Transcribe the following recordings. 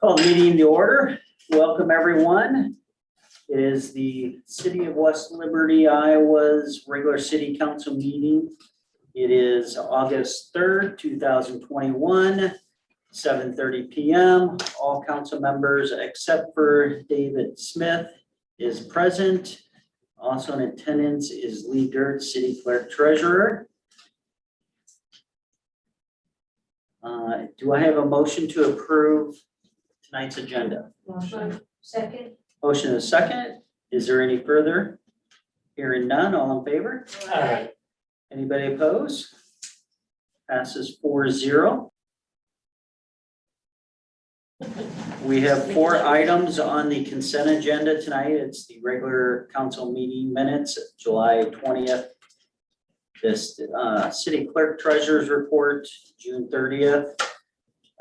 Call the meeting to order. Welcome, everyone. It is the City of West Liberty, Iowa's regular city council meeting. It is August 3rd, 2021, 7:30 p.m. All council members except for David Smith is present. Also in attendance is Lee Dirt, City Clerk Treasurer. Do I have a motion to approve tonight's agenda? Motion. Second. Motion is second. Is there any further? Hearing none, all in favor? Aye. Anybody opposed? Passes 4-0. We have 4 items on the consent agenda tonight. It's the regular council meeting minutes, July 20th. This city clerk treasurer's report, June 30th.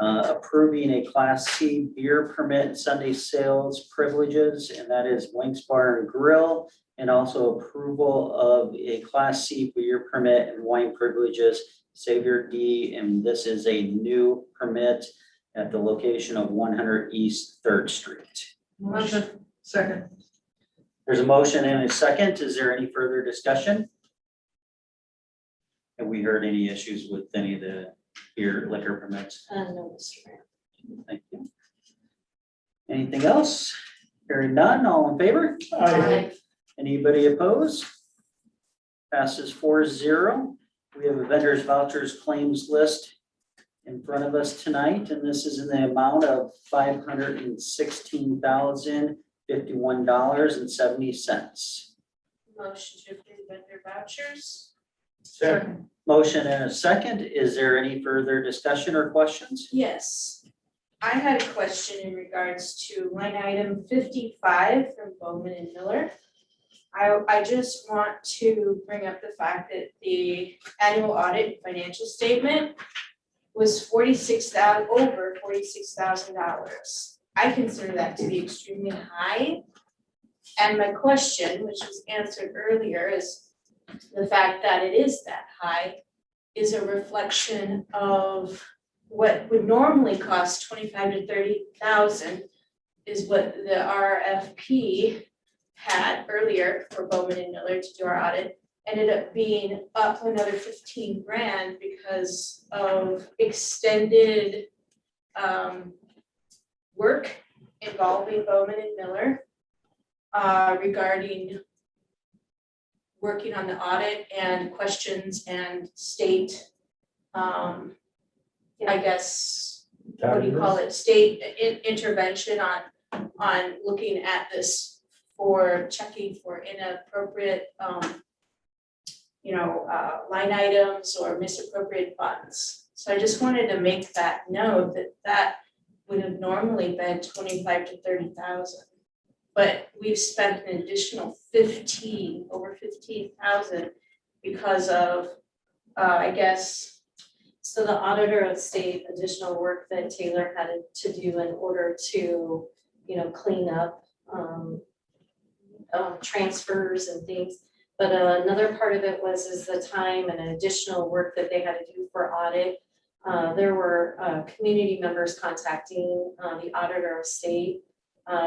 Approving a Class C beer permit Sunday sales privileges, and that is Winks Bar and Grill, and also approval of a Class C beer permit and wine privileges, Savior D, and this is a new permit at the location of 100 East 3rd Street. Motion. Second. There's a motion and a second. Is there any further discussion? Have we heard any issues with any of the beer liquor permits? No, Mr. Mayor. Thank you. Anything else? Hearing none, all in favor? Aye. Anybody opposed? Passes 4-0. We have a vendors vouchers claims list in front of us tonight, and this is in the amount of $516,051.70. Motion to approve vendor vouchers. Second. Motion and a second. Is there any further discussion or questions? Yes, I had a question in regards to line item 55 from Bowman and Miller. I just want to bring up the fact that the annual audit financial statement was over $46,000. I consider that to be extremely high. And my question, which was answered earlier, is the fact that it is that high is a reflection of what would normally cost 25 to 30,000 is what the RFP had earlier for Bowman and Miller to do our audit, ended up being up another 15 grand because of extended work involving Bowman and Miller regarding working on the audit and questions and state, I guess, what do you call it, state intervention on looking at this for checking for inappropriate, line items or misappropriated funds. So I just wanted to make that note that would have normally been 25 to 30,000. But we've spent an additional over 15,000 because of, So the auditor of state additional work that Taylor had to do in order to, clean up transfers and things. But another part of it is the time and additional work that they had to do for audit. There were community members contacting the auditor of state,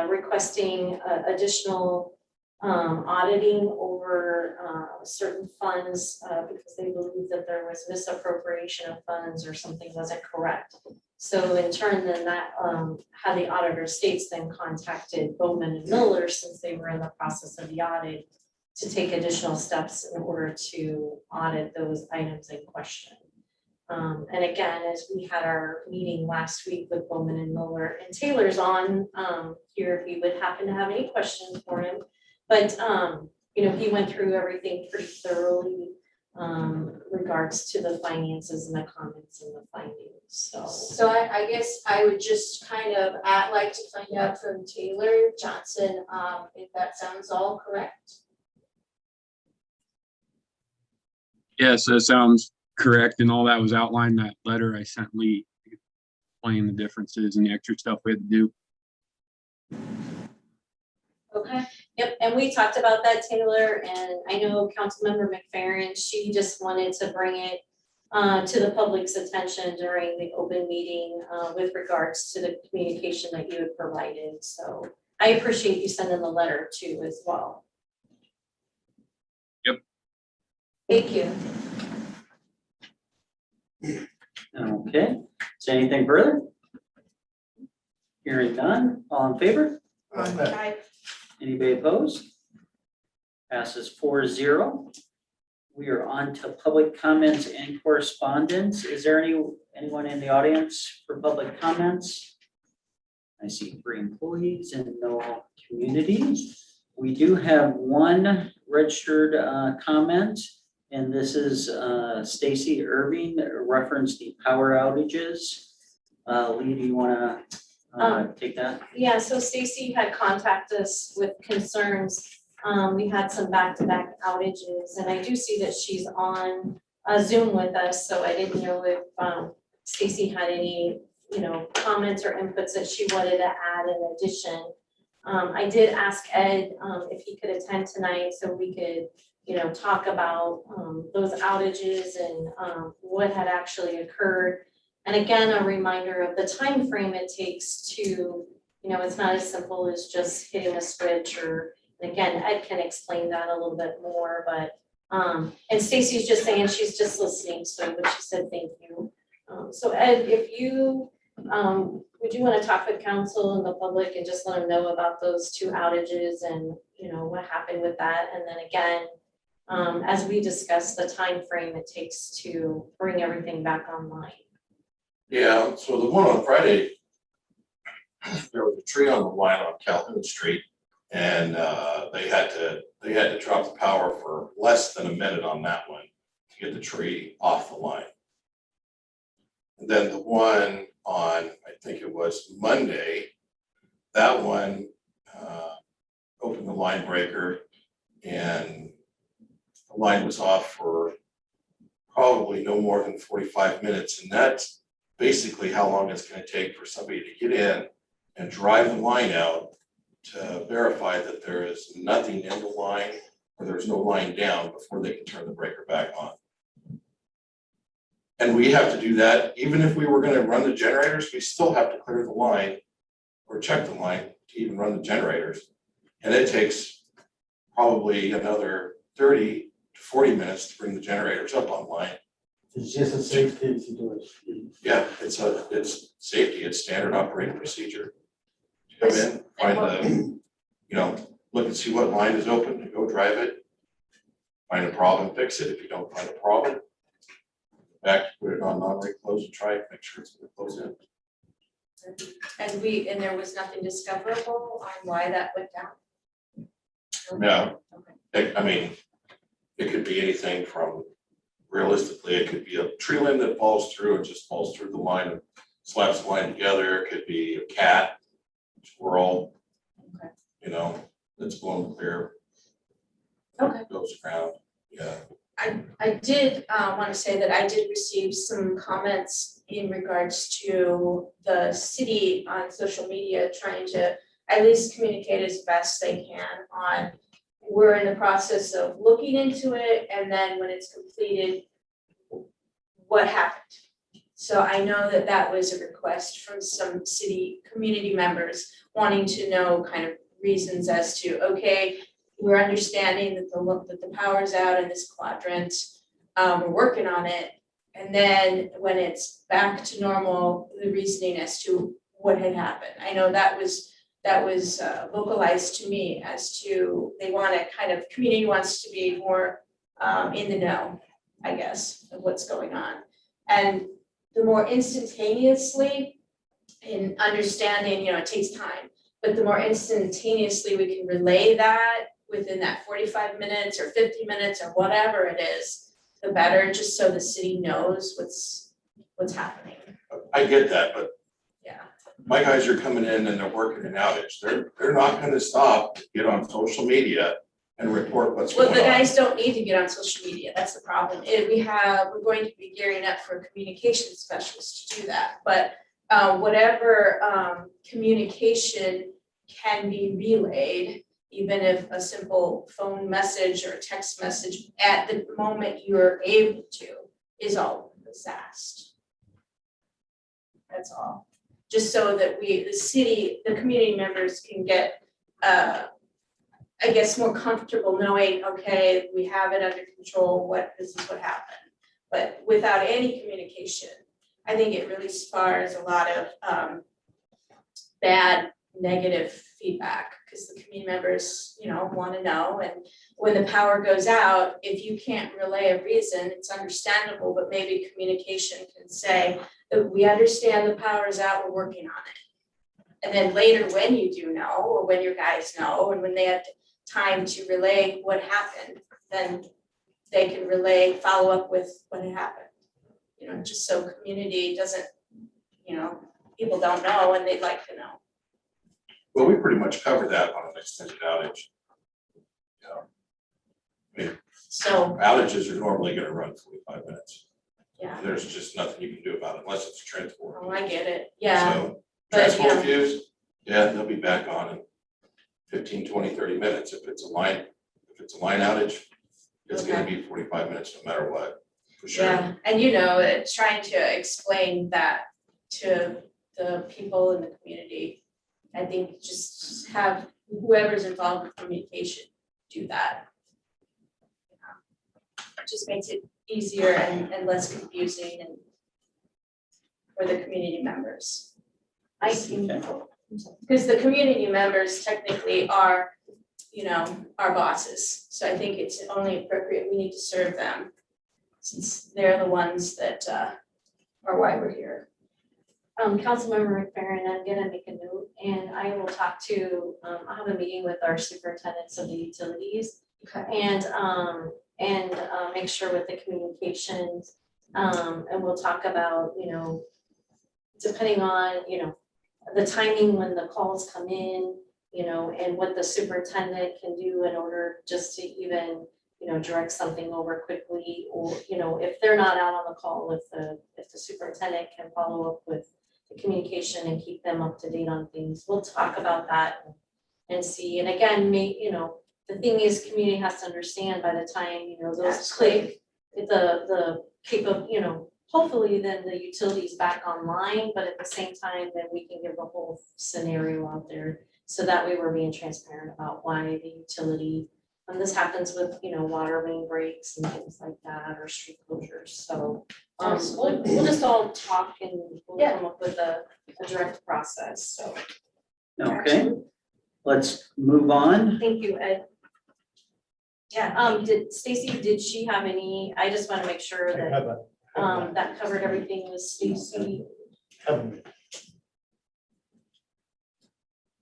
requesting additional auditing over certain funds because they believed that there was misappropriation of funds or something wasn't correct. So in turn, then that had the auditor of states then contacted Bowman and Miller, since they were in the process of the audit, to take additional steps in order to audit those items in question. And again, as we had our meeting last week with Bowman and Miller, and Taylor's on here if you would happen to have any questions for him. But he went through everything pretty thoroughly regards to the finances and the comments and the findings. so I guess I would just like to find out from Taylor Johnson, if that sounds all correct. Yes, that sounds correct, and all that was outlined in that letter I sent Lee, explaining the differences and the extra stuff we had to do. Okay, yep, and we talked about that, Taylor, and I know Councilmember McFerrin, she just wanted to bring it to the public's attention during the open meeting with regards to the communication that you had provided. So I appreciate you sending the letter too as well. Yep. Thank you. Okay, is there anything further? Hearing none, all in favor? Anybody opposed? Passes 4-0. We are on to public comments and correspondence. Is there anyone in the audience for public comments? I see 3 employees and no community. We do have one registered comment, and this is Stacy Irving that referenced the power outages. Lee, do you want to take that? Yeah, so Stacy had contacted us with concerns. We had some back-to-back outages, and I do see that she's on Zoom with us, so I didn't know if Stacy had any, comments or inputs that she wanted to add in addition. I did ask Ed if he could attend tonight so we could, talk about those outages and what had actually occurred. And again, a reminder of the time frame it takes to, it's not as simple as just hitting a switch or, and again, Ed can explain that a little bit more, but, and Stacy's just saying she's just listening, so, but she said thank you. So Ed, if you, would you want to talk with council and the public and just let them know about those 2 outages and, what happened with that? And then again, as we discussed, the time frame it takes to bring everything back online. Yeah, so the one on Friday, there was a tree on the line on Calhoun Street, and they had to drop the power for less than a minute on that one to get the tree off the line. And then the one on, I think it was Monday, that one opened the line breaker, and the line was off for probably no more than 45 minutes, and that's basically how long it's going to take for somebody to get in and drive the line out to verify that there is nothing in the line or there's no line down before they can turn the breaker back on. And we have to do that, even if we were going to run the generators, we still have to clear the line or check the line to even run the generators. And it takes probably another 30 to 40 minutes to bring the generators up online. It's just a safety situation. Yeah, it's safety, it's standard operating procedure. Come in, find the, look and see what line is open, and go drive it. Find a problem, fix it. If you don't find a problem, back, put it on non-rate close and try it, make sure it's gonna close in. And there was nothing discoverable on why that went down? No. Okay. It could be anything from, realistically, it could be a tree limb that falls through and just falls through the line and slaps the line together. It could be a cat, squirrel, Okay. that's blown clear. Okay. Goes around, yeah. I did want to say that I did receive some comments in regards to the city on social media trying to at least communicate as best they can on, we're in the process of looking into it, and then when it's completed, what happened? So I know that that was a request from some city community members wanting to know kind of reasons as to, okay, we're understanding that the power's out in this quadrant, we're working on it. And then when it's back to normal, the reasoning as to what had happened. I know that was vocalized to me as to, they want to kind of, community wants to be more in the know, I guess, of what's going on. And the more instantaneously in understanding, it takes time, but the more instantaneously we can relay that within that 45 minutes or 50 minutes or whatever it is, the better, just so the city knows what's happening. I get that, but Yeah. my guys are coming in and they're working an outage. They're not gonna stop to get on social media and report what's Well, going on. the guys don't need to get on social media, that's the problem. We're going to be gearing up for a communication specialist to do that, but whatever communication can be relayed, even if a simple phone message or text message at the moment you're able to, is all was asked. That's all. Just so that the city, the community members can get, I guess, more comfortable knowing, okay, we have it under control, this is what happened. But without any communication, I think it really spars a lot of bad, negative feedback, because the community members, want to know. And when the power goes out, if you can't relay a reason, it's understandable, but maybe communication can say that we understand the power's out, we're working on it. And then later, when you do know, or when your guys know, and when they have time to relay what happened, then they can follow up with what had happened. Just so community doesn't, people don't know and they'd like to know. Well, we pretty much covered that on an extended outage. So, Outages are normally gonna run 45 minutes. yeah, There's just nothing you can do about it unless it's a transformer. oh, I get it, yeah, So but, transformer fuse, yeah, they'll be back on in 15, 20, 30 minutes. If it's a line outage, it's gonna be 45 minutes no matter what, for sure. yeah, and trying to explain that to the people in the community. I think just have whoever's involved with communication do that. It just makes it easier and less confusing and for the community members. I think, because the community members technically are, our bosses. So I think it's only appropriate, we need to serve them since they're the ones that are why we're here. Councilmember McFerrin, I'm gonna make a note, and I will talk to, I'll have a meeting with our superintendents of the utilities. And make sure with the communications, and we'll talk about, depending on, the timing when the calls come in, and what the superintendent can do in order just to even, direct something over quickly, or, if they're not out on the call, if the superintendent can follow up with the communication and keep them up to date on things, we'll talk about that and see. And again, the thing is, community has to understand by the time, those click, the hopefully then the utility's back online, but at the same time, then we can give the whole scenario out there. So that way we're being transparent about why the utility, and this happens with, water main breaks and things like that, or street closures. So we'll just all talk and we'll come up with a direct process, so. Okay, let's move on. Thank you, Ed. Yeah. Did she have any, I just want to make sure that, that covered everything with Stacy.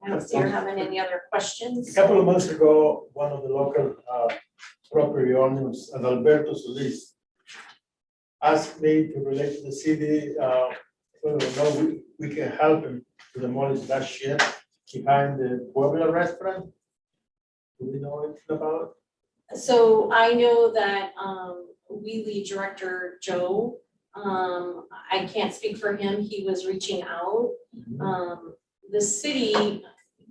I don't see her having any other questions. A couple of months ago, one of the local property owners, Adalberto Solis, asked me to relate to the city, whether or not we can help him to demolish that shed behind the Puebla restaurant. Do we know anything about it? So I know that Wheelie Director Joe, I can't speak for him, he was reaching out. The city,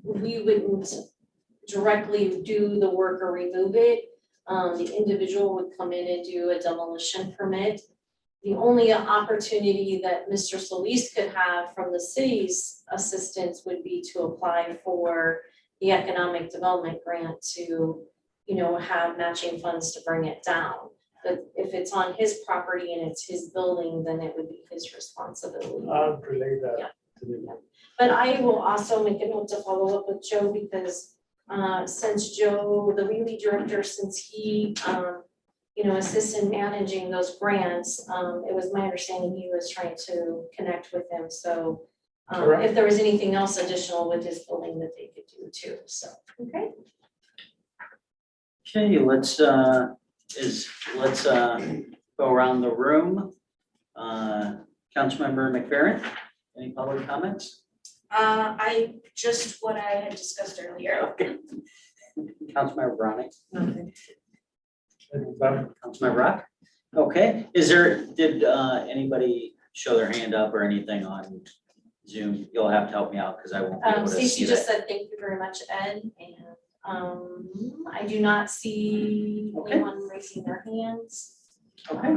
we wouldn't directly do the work or remove it. The individual would come in and do a demolition permit. The only opportunity that Mr. Solis could have from the city's assistance would be to apply for the economic development grant to, have matching funds to bring it down. But if it's on his property and it's his building, then it would be his responsibility. I'll relay that Yeah. to the. But I will also make a note to follow up with Joe, because since Joe, the Wheelie Director, since he, assists in managing those grants, it was my understanding he was trying to connect with him. So Correct. if there was anything else additional with his building that they could do too, so, okay. Okay, let's go around the room. Councilmember McFerrin, any public comments? I just what I had discussed earlier. Okay. Councilmember Browning, And, Councilmember Rock? Okay, did anybody show their hand up or anything on Zoom? You'll have to help me out because I won't be able to see Stacy that. just said thank you very much, Ed, and I do not see Okay. anyone raising their hands. Okay.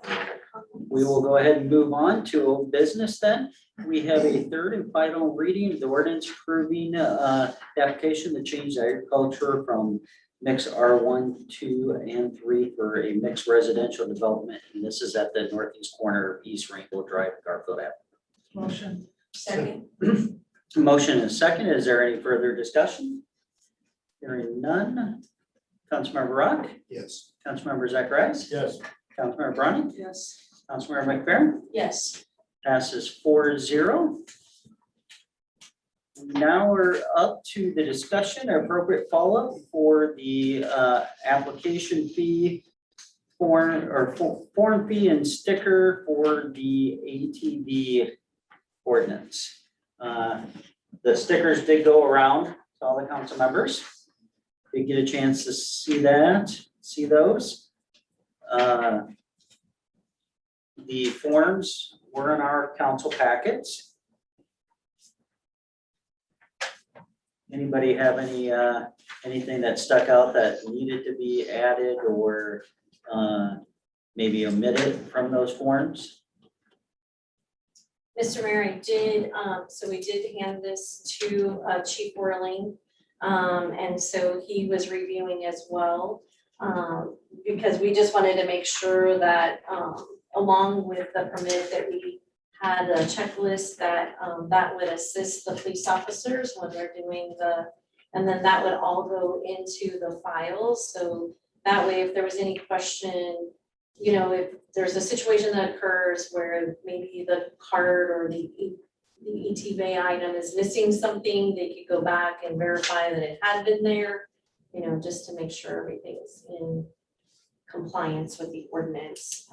Other We will go ahead and move on to old business then. We have a third and final reading of the ordinance approving the application to change agriculture from mix R1, 2, and 3 for a mixed residential development. And this is at the northeast corner of East Rainbow Drive, Garfield Avenue. Motion. Second. Motion is second. Is there any further discussion? Hearing none. Councilmember Rock, Yes. Councilmember Zacharias, Yes. Councilmember Browning, Yes. Councilmember McFerrin, Yes. passes 4-0. Now we're up to the discussion, appropriate follow-up for the application fee form fee and sticker for the ATV ordinance. The stickers did go around to all the council members. Did get a chance to see those. The forms were in our council packets. Anybody have anything that stuck out that needed to be added or maybe omitted from those forms? Mr. Mayor, I did, so we did hand this to Chief Whirling. And so he was reviewing as well. Because we just wanted to make sure that along with the permit that we had a checklist that that would assist the police officers when they're doing and then that would all go into the files. So that way, if there was any question, you know, if there's a situation that occurs where maybe the card or the ETV item is missing something, they could go back and verify that it had been there, you know, just to make sure everything's in compliance with the ordinance.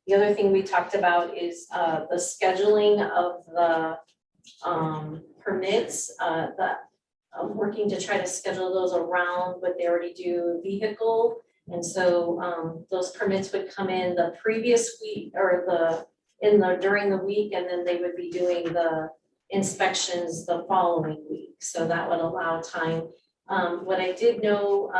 The other thing we talked about is the scheduling of the permits, I'm working to try to schedule those around what they already do vehicle. And so those permits would come in the previous week or during the week, and then they would be doing the inspections the following week. So that would allow time. What I did know,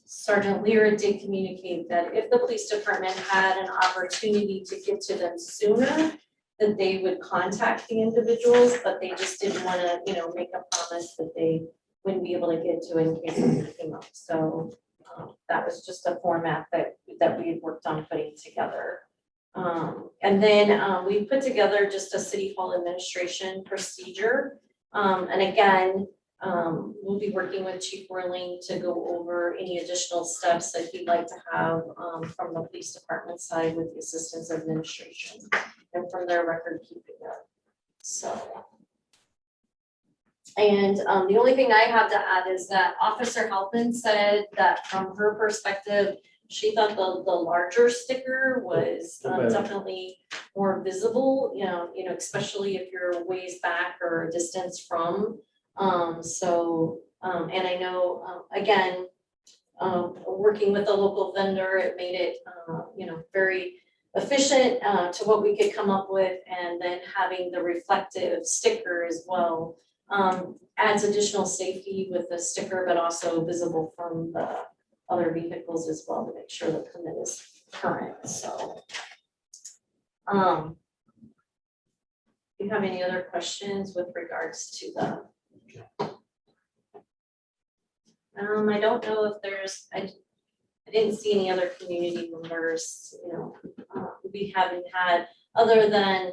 Sergeant Lear did communicate that if the police department had an opportunity to get to them sooner, that they would contact the individuals, but they just didn't want to, you know, make a promise that they wouldn't be able to get to in case something came up. So that was just a format that we had worked on putting together. And then we put together just a city hall administration procedure. And again, we'll be working with Chief Whirling to go over any additional steps that he'd like to have from the police department side with the assistance of administration and from their record keeping up. So. And the only thing I have to add is that Officer Halpin said that from her perspective, she thought the larger sticker was definitely more visible, you know, especially if you're ways back or a distance from. And I know, again, working with a local vendor, it made it, you know, very efficient to what we could come up with, and then having the reflective sticker as well adds additional safety with the sticker, but also visible from the other vehicles as well to make sure the permit is current. So, do you have any other questions with regards to the? I don't know if there's, I didn't see any other community members, you know, we haven't had, other than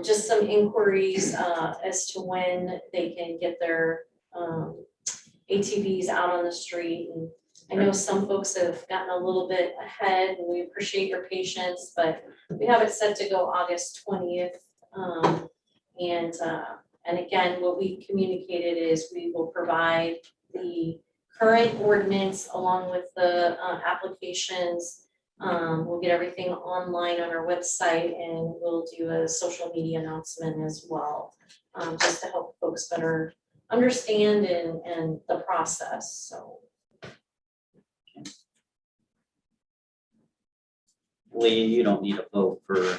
just some inquiries as to when they can get their ATVs out on the street. And I know some folks have gotten a little bit ahead, and we appreciate your patience, but we have it set to go August 20th. And again, what we communicated is we will provide the current ordinance along with the applications. We'll get everything online on our website, and we'll do a social media announcement as well, just to help folks better understand and the process, so. Lee, you don't need a vote for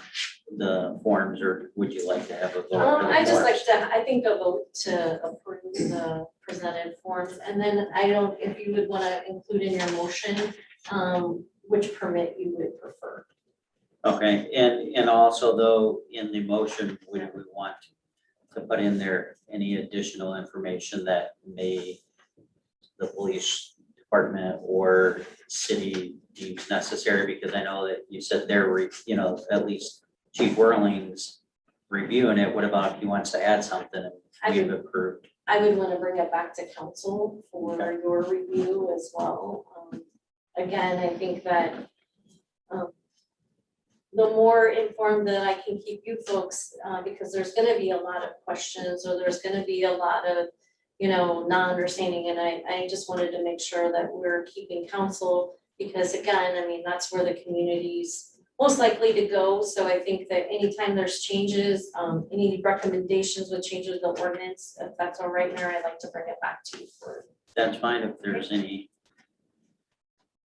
the forms, or would you like to have a vote? for the I just like forms? to, I think a vote to approve the presented forms, and then I don't, if you would want to include in your motion, which permit you would prefer. Okay, and also though, in the motion, we want to put in there any additional information that the police department or city deems necessary, because I know that you said at least Chief Whirling's reviewing it. What about if he wants to add something and we've approved? I would want to bring it back to council for Okay. your review as well. Again, I think that the more informed that I can keep you folks, because there's gonna be a lot of questions, or there's gonna be a lot of, non-understanding, and I just wanted to make sure that we're keeping counsel, because again, I mean, that's where the community's most likely to go, so I think that anytime there's changes, any recommendations with changes to the ordinance, if that's all right, Mayor, I'd like to bring it back to you for. That's fine if there's any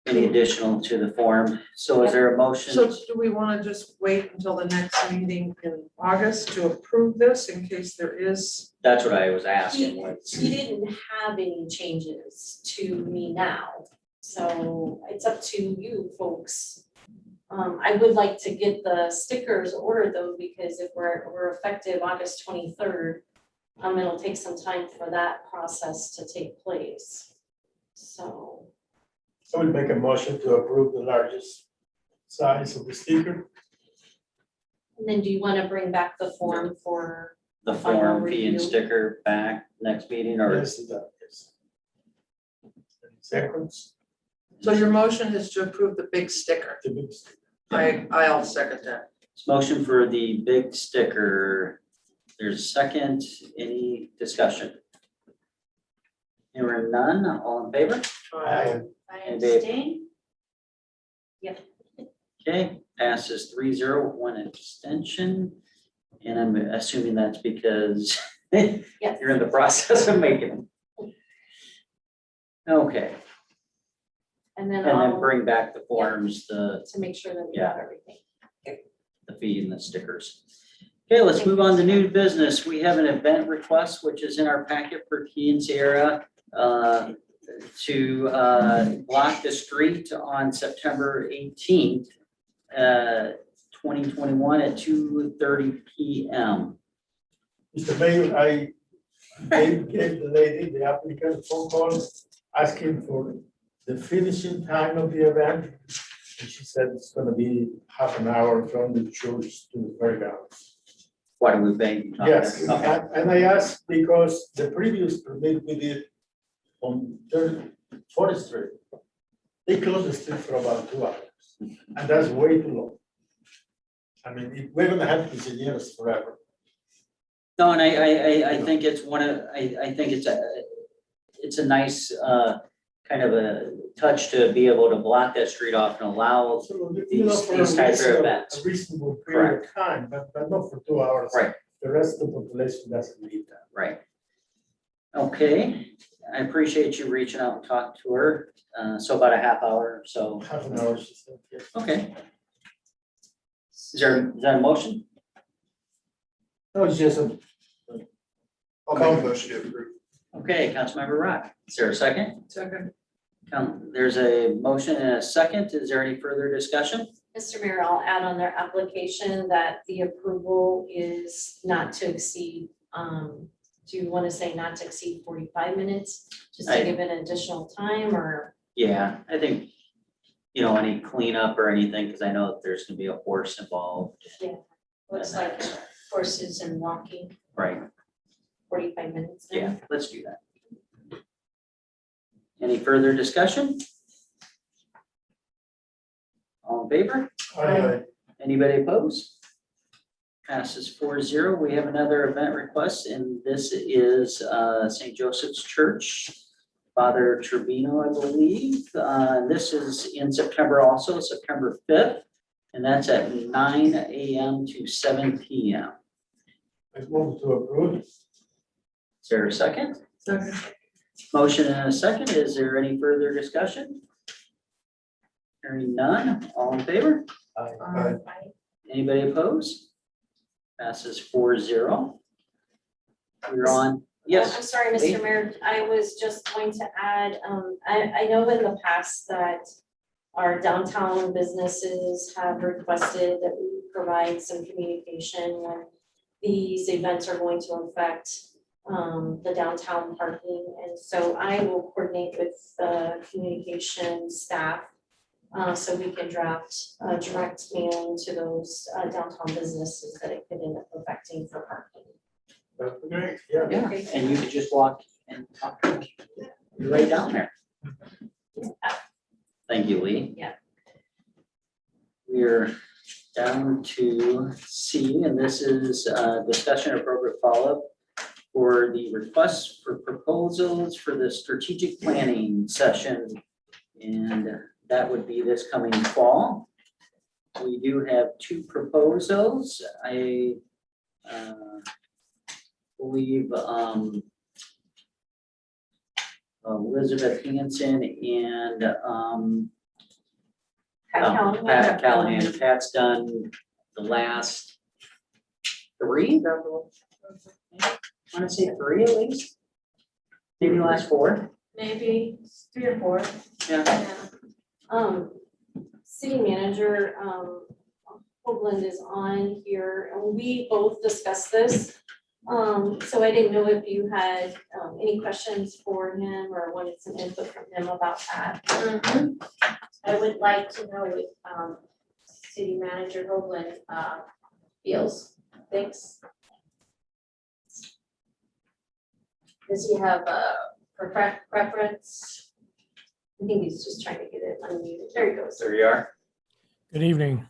additional to the form. So is there a motion? So do we want to just wait until the next meeting in August to approve this in case there is? That's what I was asking. He didn't have any changes to me now, so it's up to you folks. I would like to get the stickers ordered though, because if we're effective August 23rd, it'll take some time for that process to take place. So, I will make a motion to approve the largest size of the sticker. and then do you want to bring back the form for, The final form fee and review. sticker back next meeting, or Yes, it does. Any seconds, So your motion is to approve the big sticker. the big sticker. I'll second that. it's motion for the big sticker. There's a second, any discussion? Hearing none, all in favor? Aye. I And Dave. abstain. Okay, passes 3-0 with one abstention. And I'm assuming that's because yes, you're in the process of making them. Okay, and then and then I'll, bring back the forms, the to make sure that we have everything. fee and the stickers. Okay, let's move on to new business. We have an event request, which is in our packet for Key and Sierra to block the street on September 18th, 2021 at 2:30 PM. Mr. Mayor, I gave the lady, the applicant, a phone call asking for the finishing time of the event. And she said it's gonna be half an hour from the church to the fairgrounds. What are we paying? Yes, Okay, and I asked because the previous permit we did on 40th Street, they closed the street for about 2 hours, and that's way too long. I mean, we're gonna have quinceañeras forever. no, and I think it's I think it's a nice kind of a touch to be able to block that street off and allow, So, you know, for these types of a events. reasonable period of time, but not for 2 hours. Right. The rest of the population doesn't need that. right. Okay, I appreciate you reaching out and talking to her. So about a half hour or so. Half an hour, she said, yes. Okay. Is there a motion? No, it's just a. I'll make a motion to approve. Okay, Councilmember Rock, is there a second? Second. There's a motion and a second. Is there any further discussion? Mr. Mayor, I'll add on their application that the approval is not to exceed, do you want to say not to exceed 45 minutes? Just to I- give it additional time, or, Yeah, I think, any cleanup or anything, because I know that there's gonna be a horse involved. Looks like horses and walking. Right, 45 minutes? then? yeah, let's do that. Any further discussion? All in favor? Aye. Anybody opposed? Passes 4-0. We have another event request, and this is St. Joseph's Church, Father Trevino, I believe. This is in September also, September 5th, and that's at 9 AM to 7 PM. I move to approve. Is there a second? Second. Motion and a second. Is there any further discussion? Hearing none. All in favor? Aye. Anybody opposed? Passes 4-0. We're on, yes, I'm sorry, Mr. Lee? Mayor, I was just going to add, I know in the past that our downtown businesses have requested that we provide some communication when these events are going to affect the downtown parking. And so I will coordinate with the communication staff so we can draft direct mailing to those downtown businesses that it could end up affecting for parking. That's great, yeah. Yeah, and you could just walk and talk. You're right down there. Thank you, Lee. Yeah. We're down to C, and this is discussion appropriate follow-up for the request for proposals for the strategic planning session. And that would be this coming fall. We do have 2 proposals. I believe Elizabeth Hanson and Pat Callahan. Pat's done the last 3. I want to say 3 at least. Maybe the last 4. Maybe 3 or 4. Yeah. City manager, Hoagland is on here, and we both discussed this. So I didn't know if you had, any questions for him or wanted some input from him about that. I would like to know what city manager Hoagland feels, thinks. Does he have a preference? I think he's just trying to get it unmuted. There he goes. There you are. Good evening.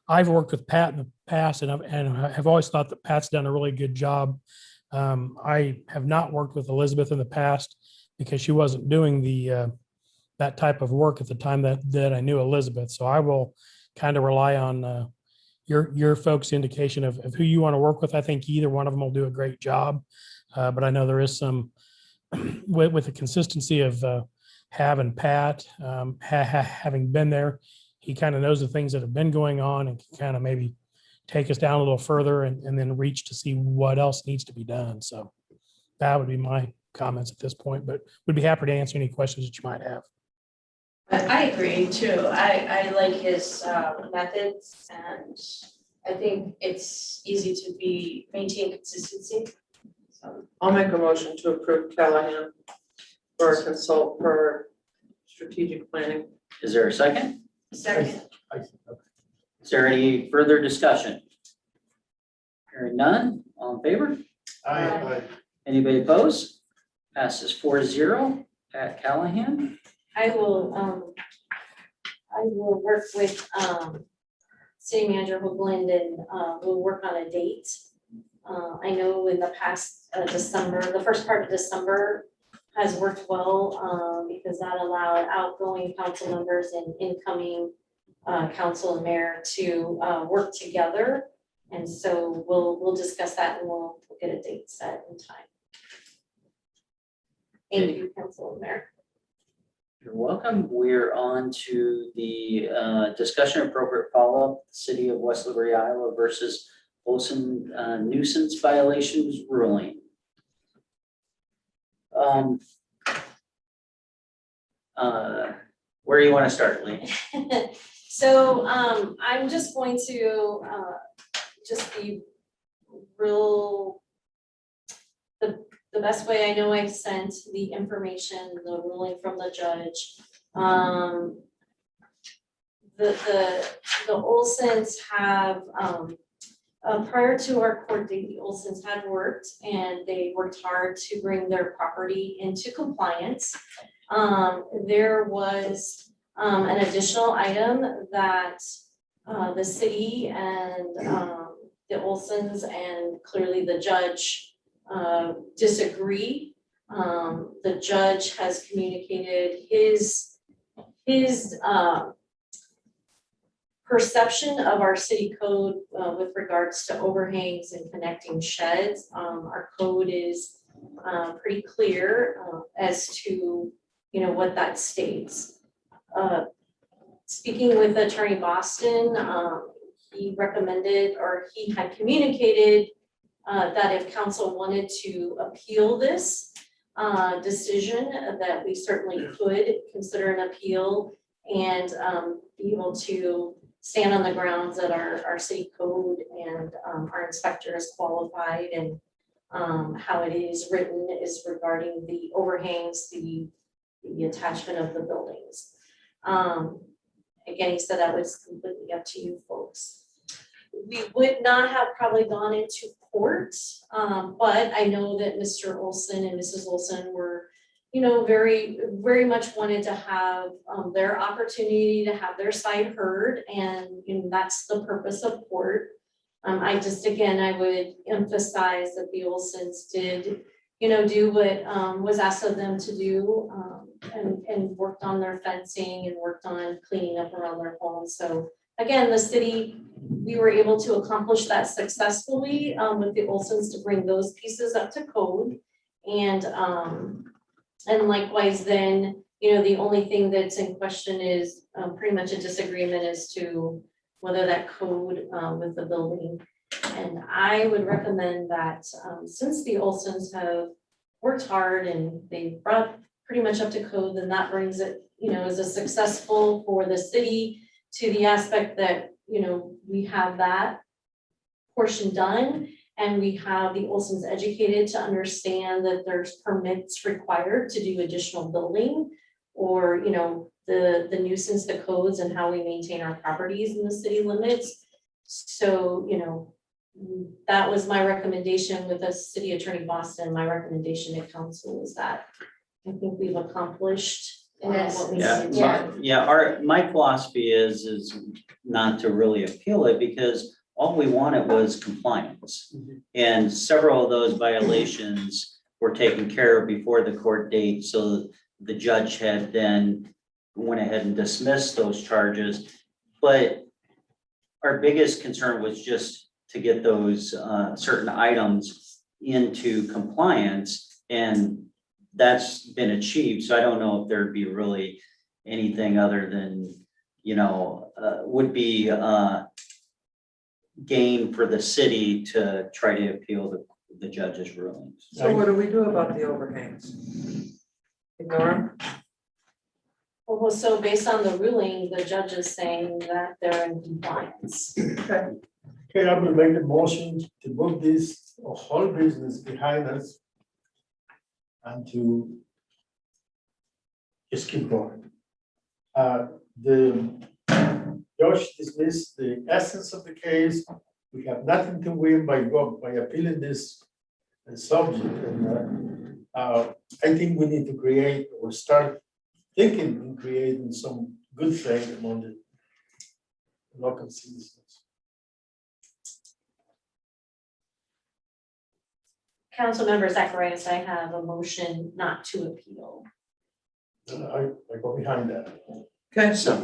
I've worked with Pat in the past and I've always thought that Pat's done a really good job. I have not worked with Elizabeth in the past because she wasn't doing that type of work at the time that I knew Elizabeth. So I will kind of rely on your folks' indication of who you want to work with. I think either one of them will do a great job. But I know there is some with the consistency of having Pat, having been there, he kind of knows the things that have been going on and can kind of maybe take us down a little further and then reach to see what else needs to be done. So that would be my comments at this point, but would be happy to answer any questions that you might have. I agree too. I like his methods, and I think it's easy to maintain consistency. So I'll make a motion to approve Callahan for a consult for strategic planning. Is there a second? second, Is there any further discussion? Hearing none, all in favor? Aye. Anybody opposed? Passes 4-0. Pat Callahan. I will work with, city manager Hoagland and, we'll work on a date. I know in the past, December, the first part of December has worked well, because that allowed outgoing council members and incoming, council and mayor to, work together. And so we'll discuss that and we'll get a date set and time. Thank you, council and mayor. You're welcome. We're on to the discussion appropriate follow-up, City of West Liberty, Iowa versus Olson nuisance violations ruling. Where do you want to start, Lee? So I'm just going to just be real, the best way I know I've sent the information, the ruling from the judge. The Olsons have, prior to our court date, the Olsons had worked and they worked hard to bring their property into compliance. There was an additional item that the city and the Olsons and clearly the judge disagree. The judge has communicated his perception of our city code with regards to overhangs and connecting sheds. Our code is pretty clear as to, you know, what that states. Speaking with Attorney Boston, he recommended, or he had communicated that if council wanted to appeal this, decision that we certainly could consider an appeal and be able to stand on the grounds that our city code and our inspector is qualified and how it is written is regarding the overhangs, the attachment of the buildings. Again, he said that was completely up to you folks. We would not have probably gone into court, but I know that Mr. Olson and Mrs. Olson were, you know, very, very much wanted to have their opportunity to have their side heard, and you know, that's the purpose of court. I just, again, I would emphasize that the Olsons did, you know, do what was asked of them to do, and worked on their fencing and worked on cleaning up around their homes. So again, the city, we were able to accomplish that successfully with the Olsons to bring those pieces up to code. And likewise then, you know, the only thing that's in question is pretty much a disagreement as to whether that code with the building. And I would recommend that since the Olsons have worked hard and they brought pretty much up to code, then that brings it, you know, as a successful for the city to the aspect that, you know, we have that portion done and we have the Olsons educated to understand that there's permits required to do additional building or, you know, the nuisance, the codes and how we maintain our properties in the city limits. So, you know, that was my recommendation with the city attorney Boston. My recommendation to council is that I think we've accomplished what we Yeah, needed to. my philosophy is not to really appeal it because all we wanted was compliance. And several of those violations were taken care of before the court date, so the judge had then went ahead and dismissed those charges. But our biggest concern was just to get those certain items into compliance, and that's been achieved. So I don't know if there'd be really anything other than, you know, would be game for the city to try to appeal the judge's rulings. So what do we do about the overhangs? Ignore them? Well, so based on the ruling, the judge is saying that they're in compliance. Okay. Okay, I will make the motion to move this whole business behind us and to just keep going. The judge dismissed the essence of the case. We have nothing to win by appealing this subject. And I think we need to create or start thinking and creating some good faith among the local citizens. Councilmember Zacharias, I have a motion not to appeal. I go behind that. Okay, So,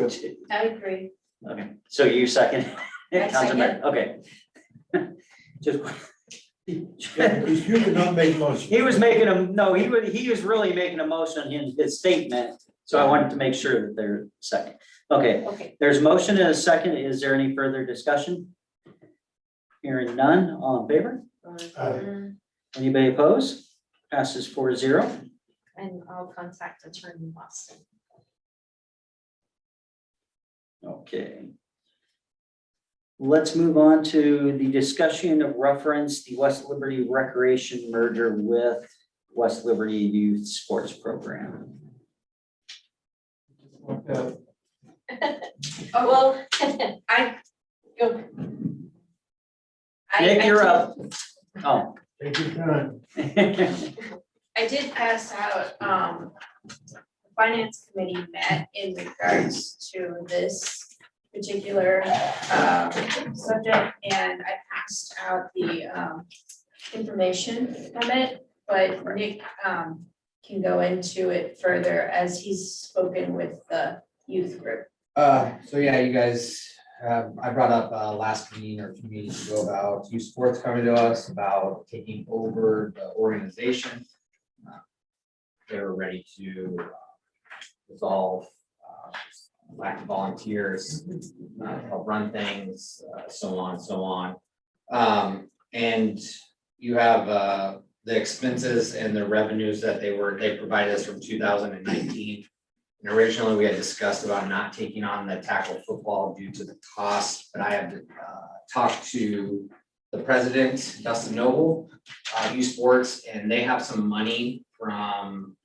I agree. okay, so you second? I second. Councilmember, okay. Just. Yeah, because you cannot make motion. He was making he was really making a motion in his statement, so I wanted to make sure that they're second. Okay, Okay, there's motion and a second. Is there any further discussion? Hearing none, all in favor? Anybody opposed? Passes 4-0. and I'll contact Attorney Boston. Okay. Let's move on to the discussion of reference, the West Liberty Recreation merger with West Liberty Youth Sports Program. Oh, well, I go. Nick, you're up. Oh. Take your time. I did pass out, the finance committee met in regards to this particular, subject, and I passed out the, information from it, but Nick, can go into it further as he's spoken with the youth group. So yeah, you guys, I brought up last meeting or 2 meetings ago about youth sports coming to us about taking over the organization. They were ready to resolve lack of volunteers, help run things, so on and so on. And you have the expenses and the revenues that they provided us from 2019. And originally, we had discussed about not taking on the tackle football due to the cost, but I have talked to the president, Dustin Noble, Youth Sports, and they have some money from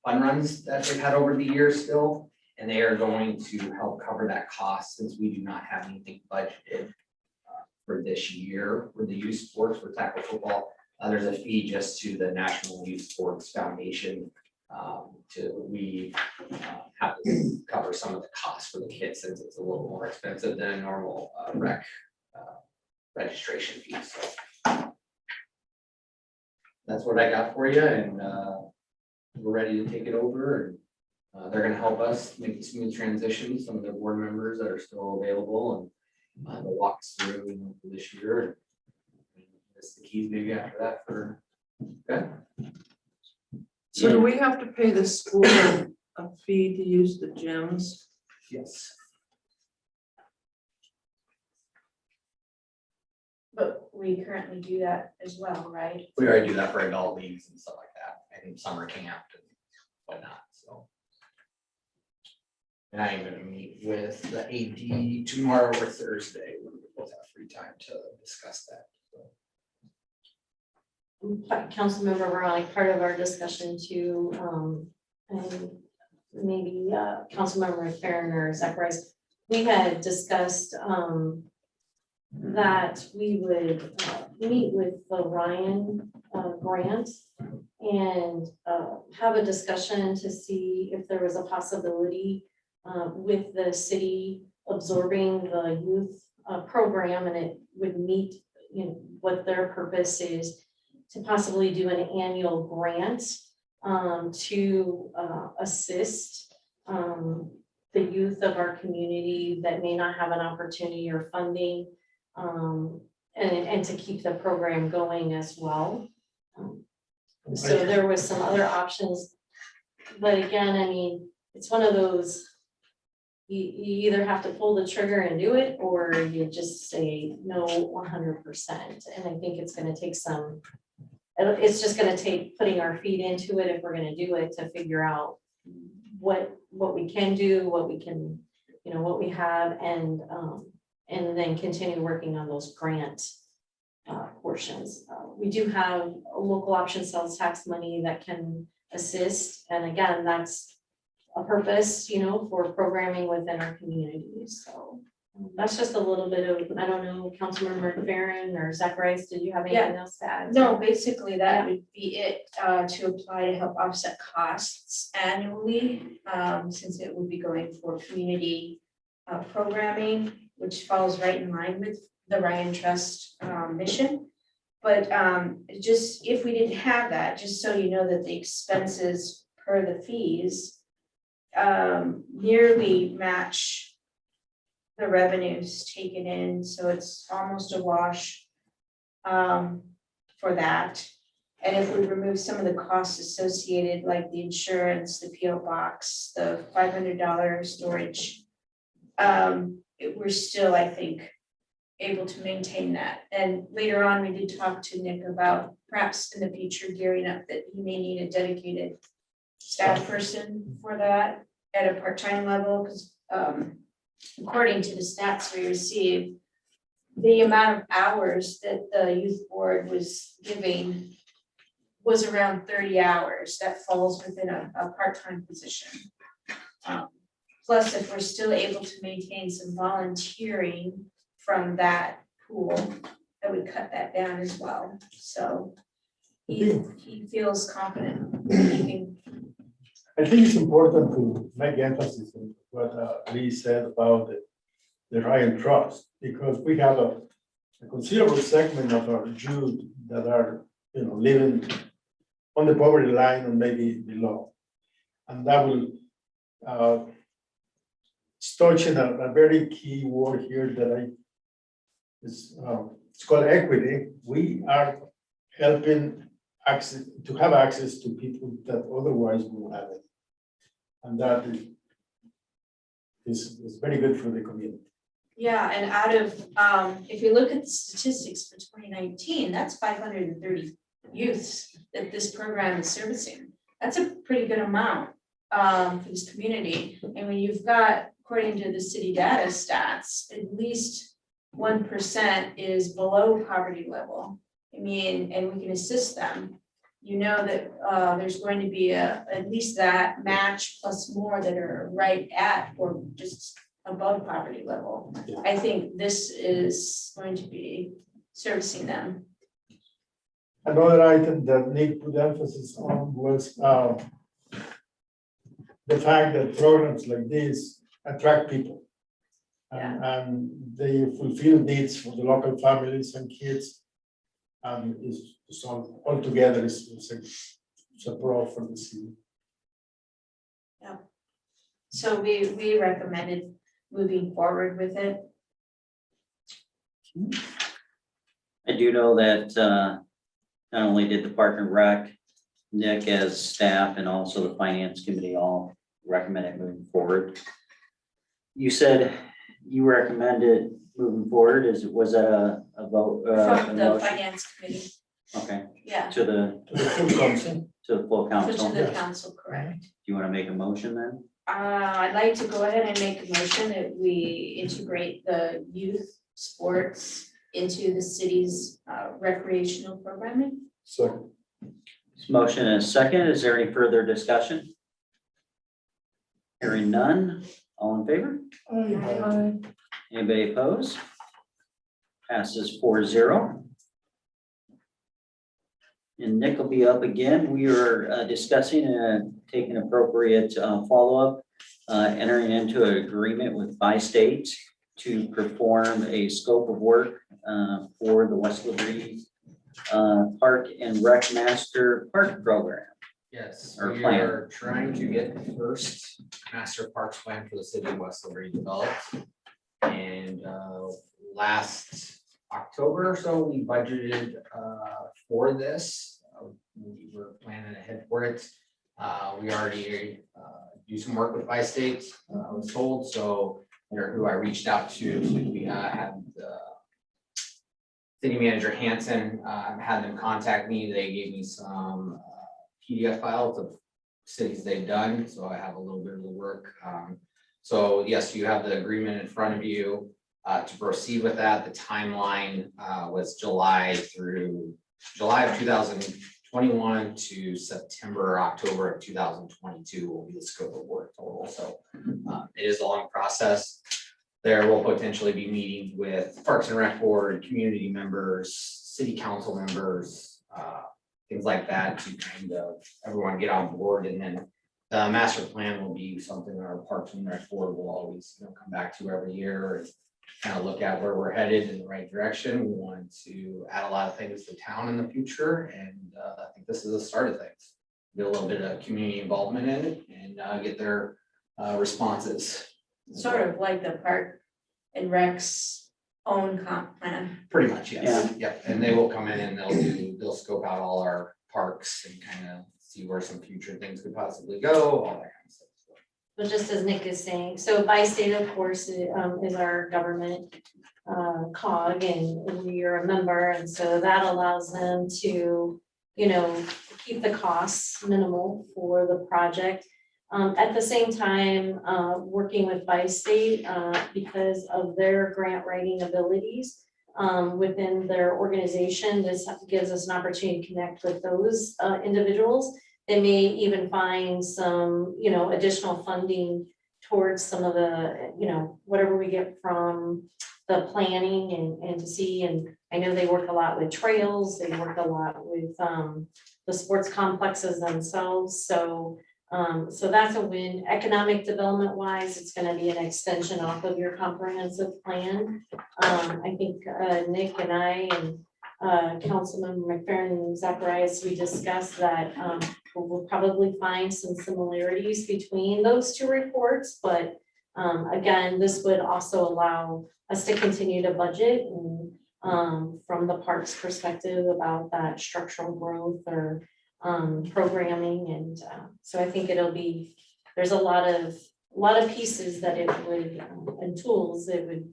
fund runs that they've had over the years still. And they are going to help cover that cost since we do not have anything budgeted for this year for the youth sports for tackle football. There's a fee just to the National Youth Sports Foundation we have to cover some of the costs for the kids since it's a little more expensive than a normal rec registration fee. So that's what I got for you, and we're ready to take it over. And they're going to help us make a smooth transition. Some of the board members that are still available, and they'll walk us through for this year. And that's the keys maybe after that for. Okay. So do we have to pay the school a fee to use the gyms? Yes. But we currently do that as well, right? We already do that for adult leagues and stuff like that, and summer camp and whatnot, so. And I am gonna meet with the AD tomorrow or Thursday, when we both have free time to discuss that. Councilmember Veronic, part of our discussion too, and maybe Councilmember McFerrin or Zacharias, we had discussed that we would meet with the Ryan grant and have a discussion to see if there was a possibility with the city absorbing the youth program, and it would meet, you know, what their purpose is, to possibly do an annual grant to assist the youth of our community that may not have an opportunity or funding, and to keep the program going as well. So there was some other options, but again, I mean, it's one of those, you either have to pull the trigger and do it, or you just say no 100%. And I think it's gonna take some, it's just gonna take putting our feet into it if we're gonna do it, to figure out what we can do, what we can, you know, what we have, and then continue working on those grant portions. We do have a local option sales tax money that can assist, and again, that's a purpose, you know, for programming within our communities. So that's just a little bit of, I don't know, Councilmember McFerrin or Zacharias, did you have anything else to add? No, basically that would be it, to apply to help offset costs annually, since it would be going for community programming, which falls right in line with the Ryan Trust mission. But just if we didn't have that, just so you know that the expenses per the fees nearly match the revenues taken in, so it's almost a wash for that. And if we remove some of the costs associated, like the insurance, the PO box, the $500 storage, we're still, I think, able to maintain that. And later on, we did talk to Nick about perhaps in the future gearing up that he may need a dedicated staff person for that at a part-time level, because according to the stats we received, the amount of hours that the youth board was giving was around 30 hours. That falls within a part-time position. Plus, if we're still able to maintain some volunteering from that pool, that would cut that down as well. So he feels confident keeping. I think it's important to make emphasis on what Lee said about the Ryan Trust, because we have a considerable segment of our youth that are, you know, living on the poverty line or maybe below. And that will it's touching a very key word here that it's called equity. We are helping to have access to people that otherwise won't have it. And that is very good for the community. Yeah, and out of, if you look at the statistics for 2019, that's 530 youths that this program is servicing. That's a pretty good amount for this community. And when you've got, according to the city data stats, at least 1% is below poverty level. I mean, and we can assist them. You know that there's going to be at least that match plus more that are right at or just above poverty level. Yeah. I think this is going to be servicing them. Another item that Nick put emphasis on was the fact that programs like this attract people. And they fulfill needs for the local families and kids. And it's all together it's a pro for the city. So we recommended moving forward with it. I do know that not only did the Park and Rec, Nick as staff and also the Finance Committee all recommend it moving forward. You said you recommended moving forward, was that a vote? a From the motion? finance committee, Okay, yeah, to the full to council. Do the Yes. council, correct. you want to make a motion then? I'd like to go ahead and make a motion that we integrate the youth sports into the city's recreational programming. So, This motion is second. Is there any further discussion? Hearing none, all in favor? Anybody opposed? Passes 4-0. And Nick will be up again. We are discussing and taking appropriate follow-up, entering into an agreement with Bi-State to perform a scope of work for the West Liberty Park and Rec Master Park Program. Yes, Or we plan. are trying to get the first master parks plan for the city of West Liberty developed. And last October or so, we budgeted for this. We were planning ahead for it. We already do some work with Bi-State, I was told, so they're who I reached out to. We had city manager Hanson, had them contact me. They gave me some PDF files of cities they've done, so I have a little bit of the work. So yes, you have the agreement in front of you to proceed with that. The timeline was July of 2021 to September, October of 2022 will be the scope of work total. So it is a long process. There will potentially be meetings with Parks and Rec Board, community members, city council members, things like that to kind of everyone get on board. And then the master plan will be something our Parks and Rec Board will always come back to every year and kind of look at where we're headed in the right direction. We want to add a lot of things to town in the future, and I think this is the start of things. Get a little bit of community involvement in it and get their responses. Sort of like the Park and Rec's own comp plan. Pretty much, yes. Yep, and they will come in and they'll scope out all our parks and kind of see where some future things could possibly go, all that kind of stuff. But just as Nick is saying, so Bi-State, of course, is our government cog, and we are a member, and so that allows them to, keep the costs minimal for the project. At the same time, working with Bi-State because of their grant writing abilities within their organization, this gives us an opportunity to connect with those individuals. They may even find some, additional funding towards some of the, whatever we get from the planning and to see. And I know they work a lot with trails. They work a lot with the sports complexes themselves. So that's a win. Economic development wise, it's going to be an extension off of your comprehensive plan. I think Nick and I and Councilman McFerrin and Zacharias, we discussed that we'll probably find some similarities between those two reports, but again, this would also allow us to continue to budget and from the parks perspective about that structural growth or programming. And so I think there's a lot of pieces that it would and tools that would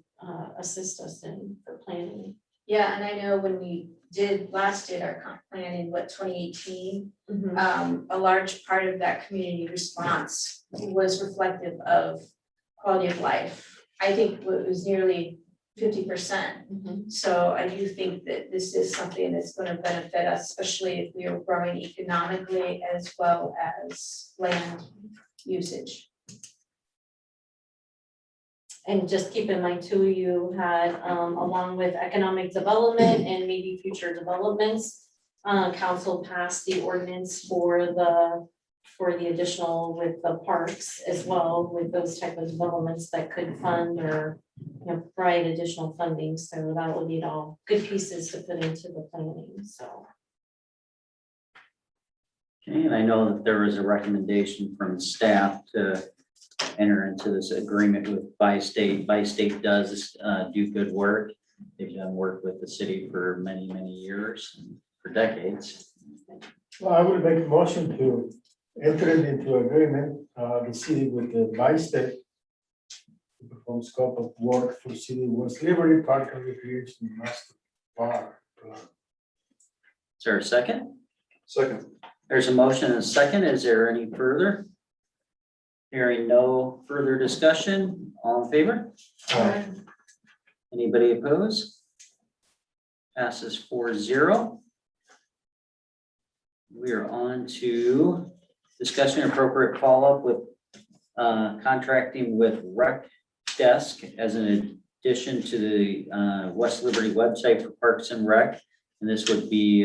assist us in for planning. Yeah, and I know when we did our comp plan in 2018, a large part of that community response was reflective of quality of life. I think it was nearly 50%. So I do think that this is something that's going to benefit us, especially if we are growing economically as well as land usage. And just keep in mind too, you had, along with economic development and maybe future developments, council passed the ordinance for the additional with the parks as well, with those type of developments that could fund or, provide additional funding. So that will need all good pieces to put into the planning, so. Okay, and I know that there was a recommendation from staff to enter into this agreement with Bi-State. Bi-State does do good work. They've done work with the city for many, many years, for decades. Well, I would make a motion to enter into agreement, the city with the Bi-State to perform scope of work for City of West Liberty Park and Recreation Master Park. Is there a second? Second. There's a motion and a second. Is there any further? Hearing no further discussion, all in favor? Anybody opposed? Passes 4-0. We are on to discussion and appropriate follow-up with contracting with Rec Desk as an addition to the West Liberty website for Parks and Rec. And this would be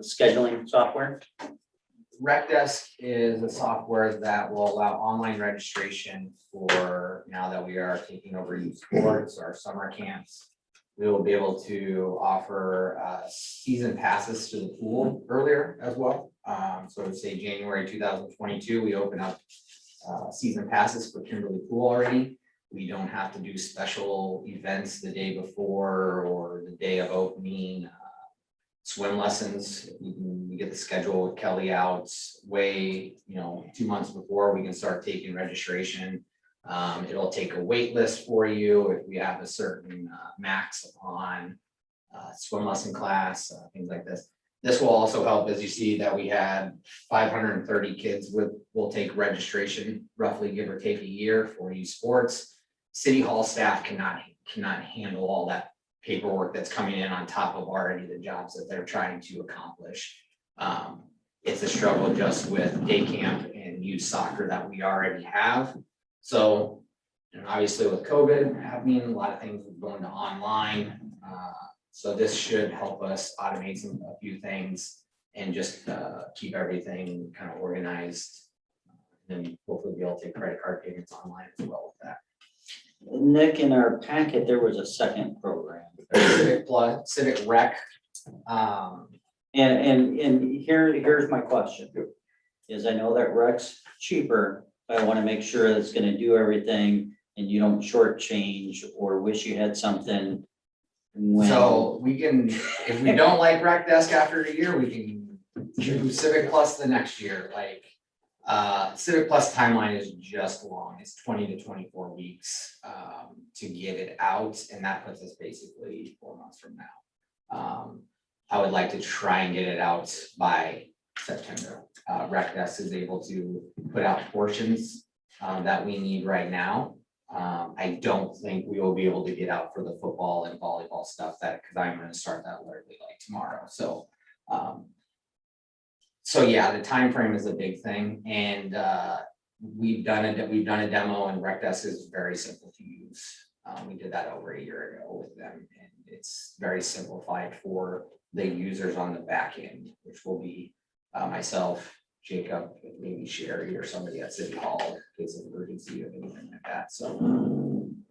scheduling software. RecDesk is a software that will allow online registration for, now that we are taking over youth sports, our summer camps. We will be able to offer season passes to the pool earlier as well. So say January 2022, we open up season passes for Kimberly Pool already. We don't have to do special events the day before or the day of opening. Swim lessons, we get the schedule with Kelly out way, 2 months before we can start taking registration. It'll take a wait list for you if we have a certain max on swim lesson class, things like this. This will also help, as you see that we had 530 kids will take registration, roughly give or take a year for youth sports. City Hall staff cannot handle all that paperwork that's coming in on top of already the jobs that they're trying to accomplish. It's a struggle just with day camp and youth soccer that we already have. So, obviously with COVID happening, a lot of things are going to online. So this should help us automate a few things and just keep everything kind of organized. And hopefully be able to take credit card payments online as well with that. Nick, in our packet, there was a second program. Civic Rec. And here's my question. Is I know that Rec's cheaper, but I want to make sure it's going to do everything and you don't shortchange or wish you had something. So we can, if we don't like RecDesk after a year, we can do Civic Plus the next year. Like Civic Plus timeline is just long. It's 20 to 24 weeks to get it out, and that puts us basically 4 months from now. I would like to try and get it out by September. RecDesk is able to put out portions that we need right now. I don't think we will be able to get out for the football and volleyball stuff because I'm going to start that literally like tomorrow. So yeah, the time frame is a big thing, and we've done a demo, and RecDesk is very simple to use. We did that over a year ago with them, and it's very simplified for the users on the back end, which will be myself, Jacob, maybe Sherry or somebody at City Hall in case of emergency or anything like that. So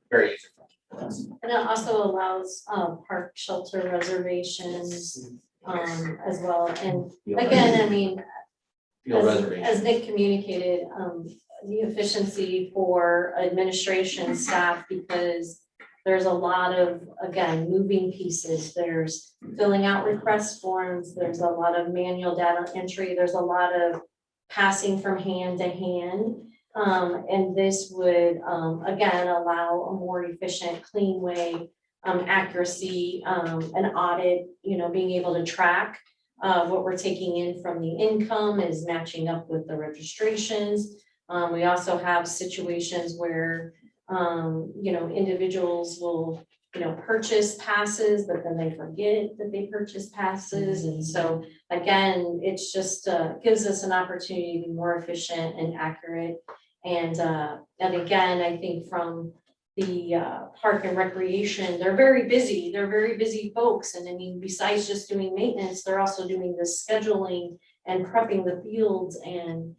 very user friendly for us. And it also allows park shelter reservations as well. And again, I mean, Field as reservation. Nick communicated, the efficiency for administration staff, because there's a lot of, again, moving pieces. There's filling out request forms. There's a lot of manual data entry. There's a lot of passing from hand to hand. And this would, again, allow a more efficient, clean way accuracy, an audit, being able to track what we're taking in from the income is matching up with the registrations. We also have situations where, individuals will, purchase passes, but then they forget that they purchased passes. And so again, it's just gives us an opportunity to be more efficient and accurate. And again, I think from the park and recreation, they're very busy. They're very busy folks. And I mean, besides just doing maintenance, they're also doing the scheduling and prepping the fields. And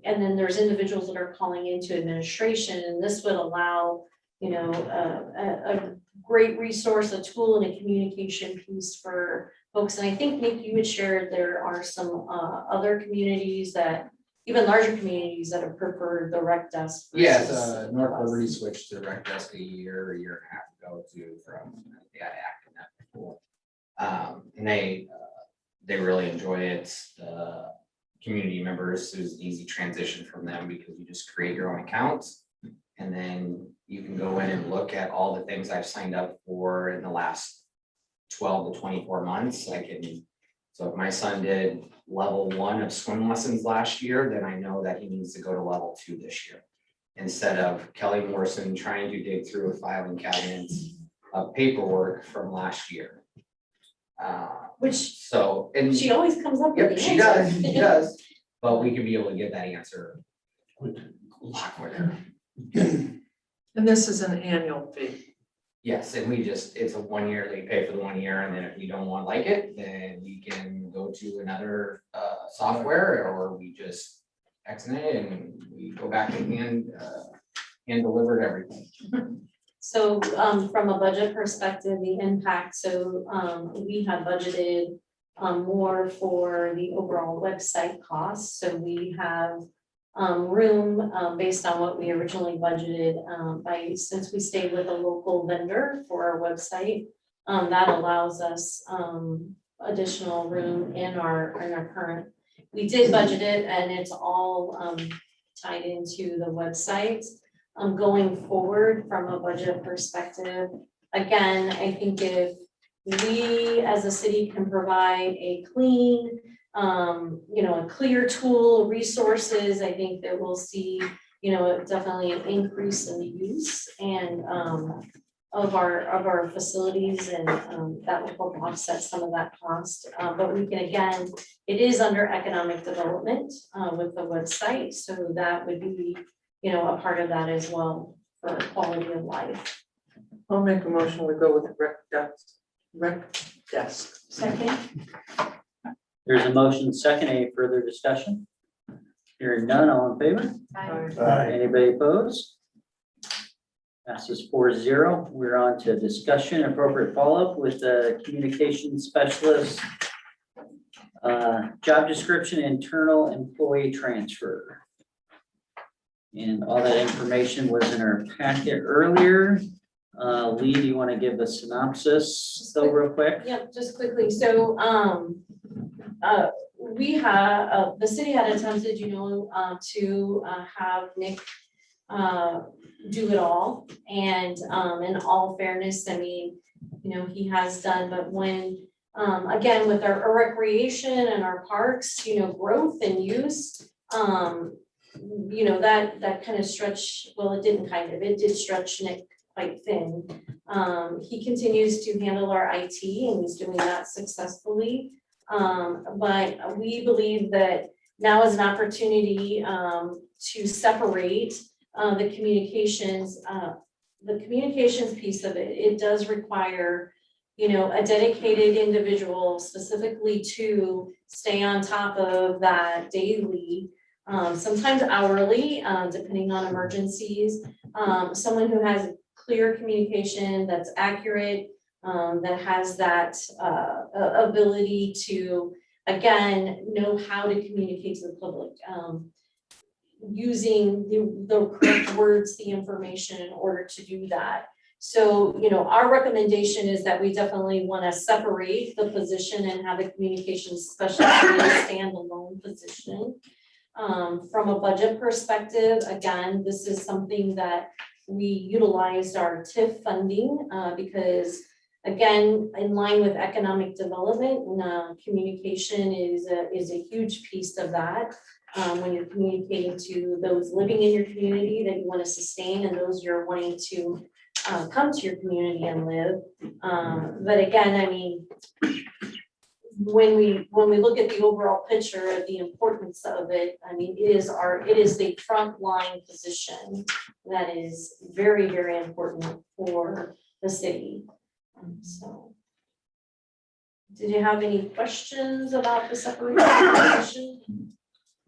then there's individuals that are calling into administration, and this would allow, a great resource, a tool, and a communication piece for folks. And I think, Nick, you had shared there are some other communities that, even larger communities that have preferred the rec desk. Yes, versus North us. Liberty switched to rec desk a year and a half ago from, they had Acton that before. And they really enjoy it. The community members, it was an easy transition from them because you just create your own account. And then you can go in and look at all the things I've signed up for in the last 12 to 24 months. So if my son did level 1 of swim lessons last year, then I know that he needs to go to level 2 this year. Instead of Kelly Morrison trying to dig through a filing cabinet of paperwork from last year. Which So, and she always comes up with yep, the she does, answer. she does, but we can be able to get that answer a lot quicker. And this is an annual fee. Yes, and it's a 1 year, they pay for the 1 year, and then if we don't like it, then we can go to another software, or we just exit it and we go back and hand delivered everything. So from a budget perspective, the impact, so we have budgeted more for the overall website costs. So we have room based on what we originally budgeted since we stayed with a local vendor for our website. That allows us additional room in our current. We did budget it, and it's all tied into the website. Going forward from a budget perspective, again, I think if we as a city can provide a clean, a clear tool, resources, I think that we'll see, definitely an increase in the use and of our facilities, and that will help offset some of that cost. But we can, again, it is under economic development with the website, so that would be, a part of that as well for quality of life. I'll make a motion, we go with rec desk. Second, There's a motion second. Any further discussion? Hearing none, all in favor? Anybody opposed? Passes 4-0. We're on to discussion, appropriate follow-up with the communication specialist. Job description, internal employee transfer. And all that information was in our packet earlier. Lee, do you want to give a synopsis though real quick? Yep, just quickly. So we have, the city had attempted, to have Nick do it all. And in all fairness, I mean, he has done, but when, again, with our recreation and our parks, growth and use, that kind of stretch, well, it did stretch Nick quite thin. He continues to handle our IT, and he's doing that successfully. But we believe that now is an opportunity to separate the communications piece of it. It does require, a dedicated individual specifically to stay on top of that daily, sometimes hourly, depending on emergencies. Someone who has clear communication that's accurate, that has that ability to, again, know how to communicate to the public, using the correct words, the information in order to do that. So, our recommendation is that we definitely want to separate the position and have a communications specialist be a standalone position. From a budget perspective, again, this is something that we utilized our TIF funding, because again, in line with economic development, communication is a huge piece of that. When you're communicating to those living in your community that you want to sustain and those you're wanting to come to your community and live. But again, I mean, when we look at the overall picture of the importance of it, I mean, it is the frontline position that is very, very important for the city. So, did you have any questions about the separation of the position?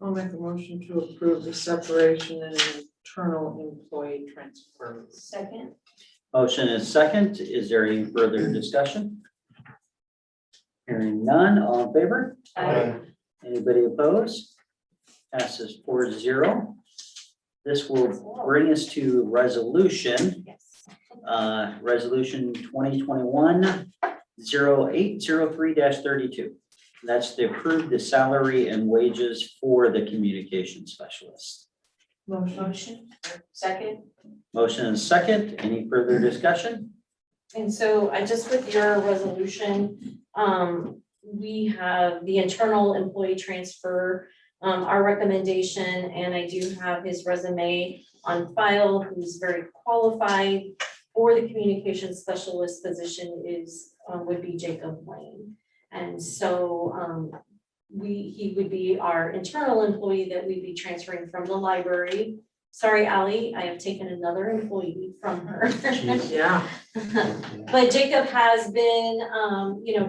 I'll make a motion to approve the separation and internal employee transfer. Second. Motion is second. Is there any further discussion? Hearing none, all in favor? Anybody opposed? Passes 4-0. This will bring us to resolution, Yes. resolution 2021-0803-32. That's to approve the salary and wages for the communication specialist. Motion. Second. Motion is second. Any further discussion? And so I just with your resolution, we have the internal employee transfer, our recommendation, and I do have his resume on file, who's very qualified for the communication specialist position would be Jacob Lane. And so he would be our internal employee that we'd be transferring from the library. Sorry, Ally, I have taken another employee from her. Yeah. But Jacob has been,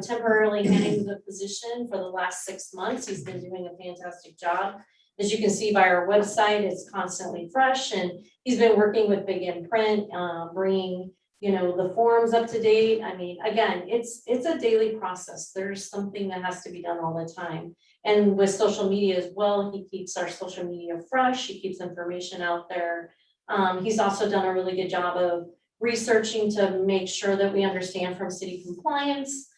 temporarily handling the position for the last 6 months. He's been doing a fantastic job. As you can see by our website, it's constantly fresh, and he's been working with Big Imprint, bringing, the forms up to date. I mean, again, it's a daily process. There's something that has to be done all the time. And with social media as well, he keeps our social media fresh. He keeps information out there. He's also done a really good job of researching to make sure that we understand from city compliance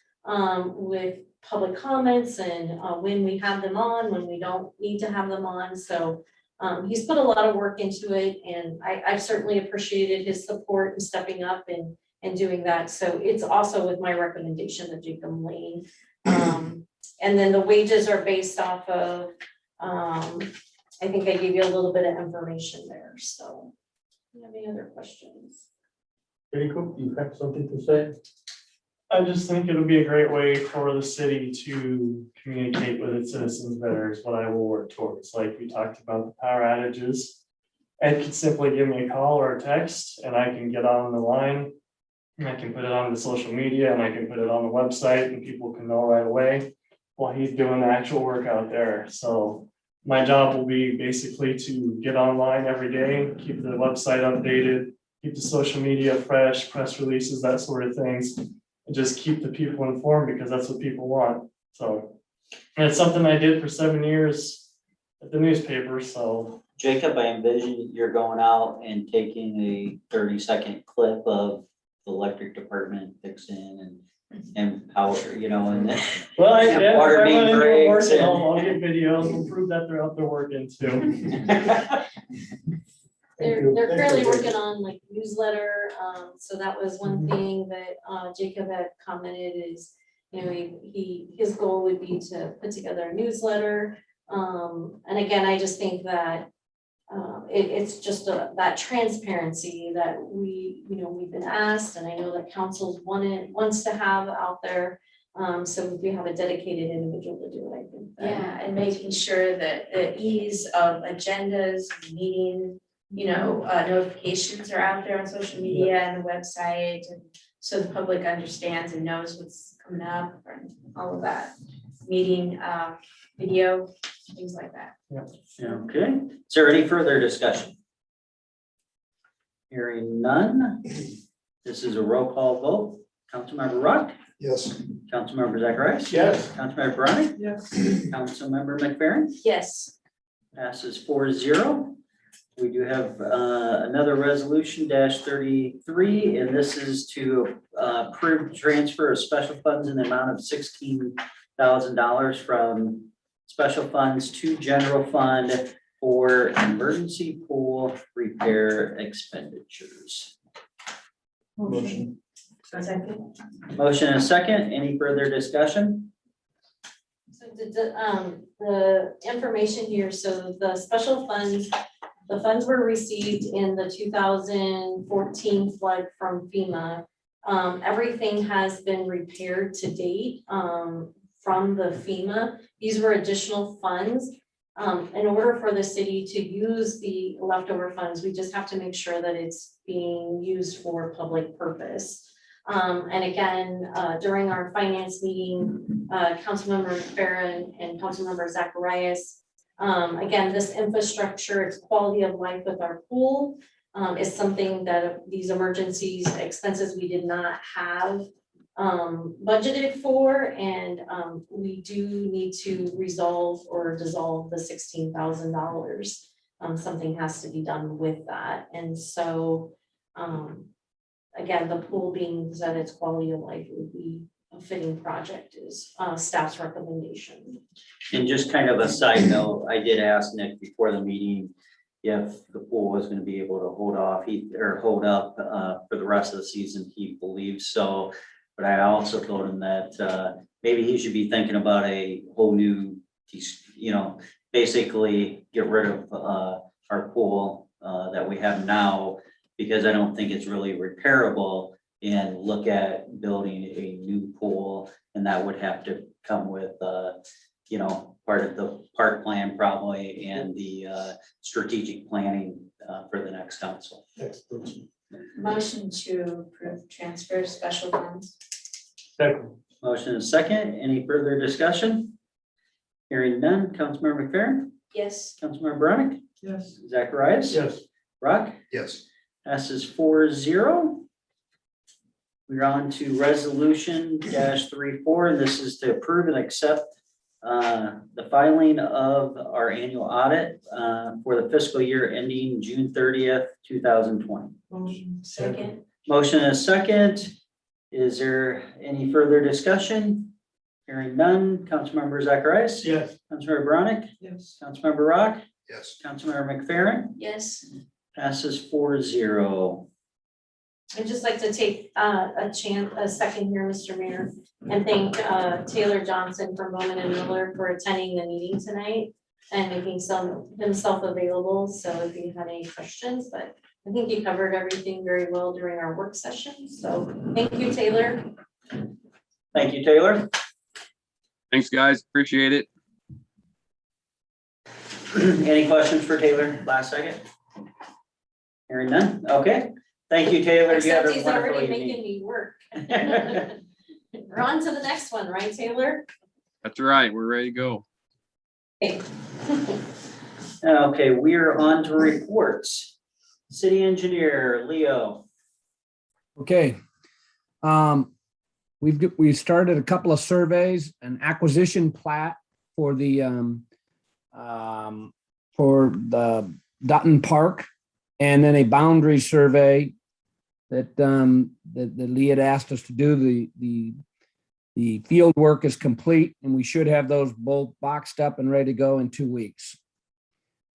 with public comments and when we have them on, when we don't need to have them on. So he's put a lot of work into it, and I've certainly appreciated his support and stepping up and doing that. So it's also with my recommendation of Jacob Lane. And then the wages are based off of, I think I gave you a little bit of information there. So, do you have any other questions? Jacob, you have something to say? I just think it'll be a great way for the city to communicate with its citizens better is what I will work towards. Like we talked about the power outages. Ed could simply give me a call or a text and I can get on the line. And I can put it on the social media and I can put it on the website and people can know right away while he's doing the actual work out there. So my job will be basically to get online every day, keep the website updated, keep the social media fresh, press releases, that sort of things. And just keep the people informed because that's what people want. So, and it's something I did for 7 years at the newspaper, so. Jacob, I envision you're going out and taking a 30-second clip of the electric department fixing and power, and then. Well, Yeah, water I'm main gonna do breaks work, and- I'll get videos, we'll prove that they're out there working too. Thank They're you. they're Thank you, currently Jacob. working on like newsletter, so that was one thing that Jacob had commented is, his goal would be to put together a newsletter. And again, I just think that it's just that transparency that we've been asked, and I know that council's wants to have out there. So if we have a dedicated individual to do it, I think. that- Yeah, and making sure that the ease of agendas, meeting, notifications are out there on social media and the website, and so the public understands and knows what's coming up and all of that. Meeting, video, things like that. Okay, is there any further discussion? Hearing none, this is a roll call vote. Councilmember Rock, Yes. Councilmember Zacharias. Yes. Councilmember Browning, Yes. Councilmember McFerrin, Yes. passes 4-0. We do have another resolution -33, and this is to approve transfer of special funds in the amount of $16,000 from special funds to general fund for emergency pool repair expenditures. Motion. Second. Motion and a second. Any further discussion? So the information here, so the special funds, the funds were received in the 2014 flood from FEMA. Everything has been repaired to date, from the FEMA. These were additional funds. In order for the city to use the leftover funds, we just have to make sure that it's being used for public purpose. And again, during our finance meeting, Councilmember McFerrin and Councilmember Zacharias, again, this infrastructure, its quality of life with our pool, is something that these emergencies expenses we did not have budgeted for, and we do need to resolve or dissolve the $16,000. Something has to be done with that, and so again, the pool being that its quality of life would be a fitting project is staff's recommendation. And just kind of a side note, I did ask Nick before the meeting if the pool was gonna be able to hold up for the rest of the season. He believes so. But I also told him that maybe he should be thinking about a whole new, basically get rid of our pool that we have now, because I don't think it's really repairable, and look at building a new pool, and that would have to come with part of the park plan probably, and the strategic planning for the next council. Motion to approve transfer of special funds. Second. Motion is second. Any further discussion? Hearing none. Councilmember McFerrin, Yes. Councilmember Brunick, Yes. Zacharias. Yes. Rock. Yes. Passes 4-0. We're on to resolution -34, and this is to approve and accept the filing of our annual audit for the fiscal year ending June 30th, 2020. Motion. Second. Motion and a second. Is there any further discussion? Hearing none. Councilmember Zacharias. Yes. Councilmember Brunick. Yes. Councilmember Rock. Yes. Councilmember McFerrin. Yes. Passes 4-0. I'd just like to take a second here, Mr. Mayor, and thank Taylor Johnson from Bowman and Miller for attending the meeting tonight and making himself available. So if you had any questions, but I think you covered everything very well during our work session. So thank you, Taylor. Thank you, Taylor. Thanks, guys. Appreciate it. Any questions for Taylor last second? Hearing none. Okay. Thank you, Taylor. You have Except a he's wonderful already evening. making me work. We're on to the next one, right, Taylor? That's right. We're ready to go. Okay. Okay, we are on to reports. City engineer, Leo. Okay. We've started a couple of surveys, an acquisition plat for the Dutton Park, and then a boundary survey that Lee had asked us to do. The field work is complete, and we should have those both boxed up and ready to go in 2 weeks.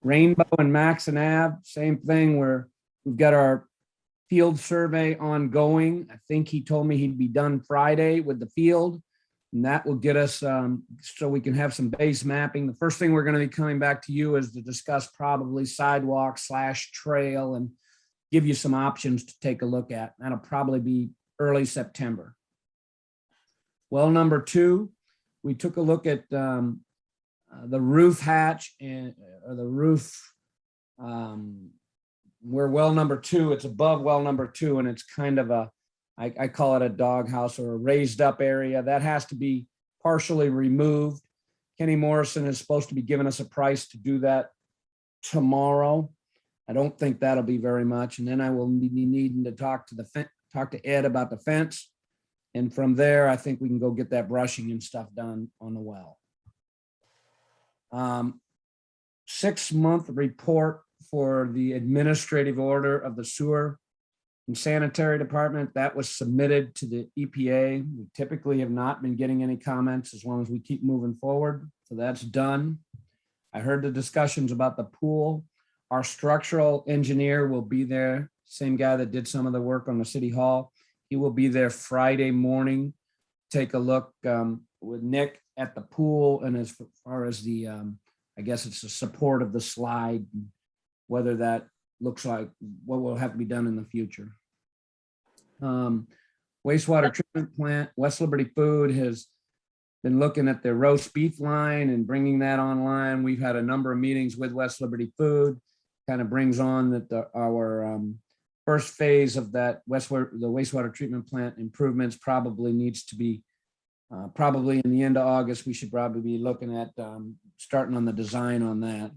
Rainbow and Maxon Ave, same thing, where we've got our field survey ongoing. I think he told me he'd be done Friday with the field, and that will get us so we can have some base mapping. The first thing we're going to be coming back to you is to discuss probably sidewalk / trail and give you some options to take a look at. That'll probably be early September. Well, number 2, we took a look at the roof hatch and or the roof where well number 2, it's above well number 2, and it's kind of I call it a doghouse or a raised up area that has to be partially removed. Kenny Morrison is supposed to be giving us a price to do that tomorrow. I don't think that'll be very much, and then I will be needing to talk to Ed about the fence. And from there, I think we can go get that brushing and stuff done on the well. 6-month report for the administrative order of the sewer and sanitary department. That was submitted to the EPA. We typically have not been getting any comments as long as we keep moving forward. So that's done. I heard the discussions about the pool. Our structural engineer will be there, same guy that did some of the work on the city hall. He will be there Friday morning. Take a look with Nick at the pool and as far as the, I guess it's the support of the slide, whether that looks like what will have to be done in the future. Wastewater treatment plant, West Liberty Food has been looking at their roast beef line and bringing that online. We've had a number of meetings with West Liberty Food. Kind of brings on that our first phase of that the wastewater treatment plant improvements probably needs to be probably in the end of August. We should probably be looking at starting on the design on that.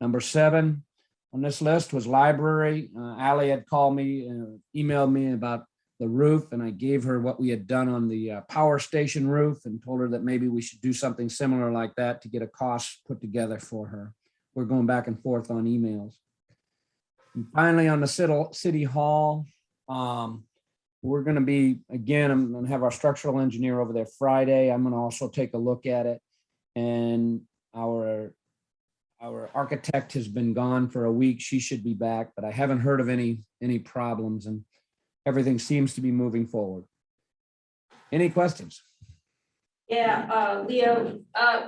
Number 7 on this list was library. Ally had called me, emailed me about the roof, and I gave her what we had done on the power station roof and told her that maybe we should do something similar like that to get a cost put together for her. We're going back and forth on emails. And finally, on the city hall, we're going to be, again, I'm going to have our structural engineer over there Friday. I'm going to also take a look at it. And our architect has been gone for a week. She should be back, but I haven't heard of any problems, and everything seems to be moving forward. Any questions? Yeah, Leo,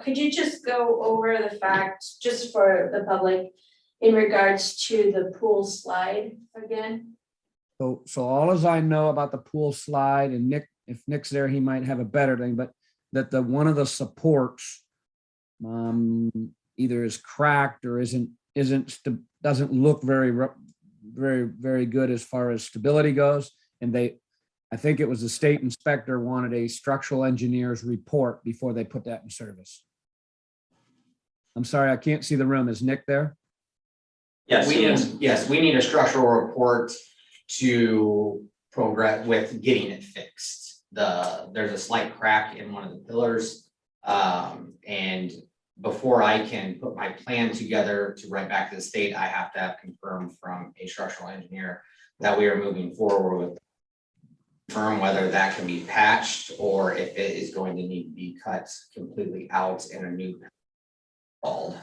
could you just go over the facts, just for the public, in regards to the pool slide again? So all as I know about the pool slide, and Nick, if Nick's there, he might have a better thing, but that one of the supports either is cracked or doesn't look very good as far as stability goes. And I think it was the state inspector wanted a structural engineer's report before they put that in service. I'm sorry, I can't see the room. Is Nick there? Yes, we need a structural report to progress with getting it fixed. There's a slight crack in one of the pillars. And before I can put my plan together to write back to the state, I have to have confirmed from a structural engineer that we are moving forward with, confirm whether that can be patched or if it is going to need to be cut completely out and a new installed.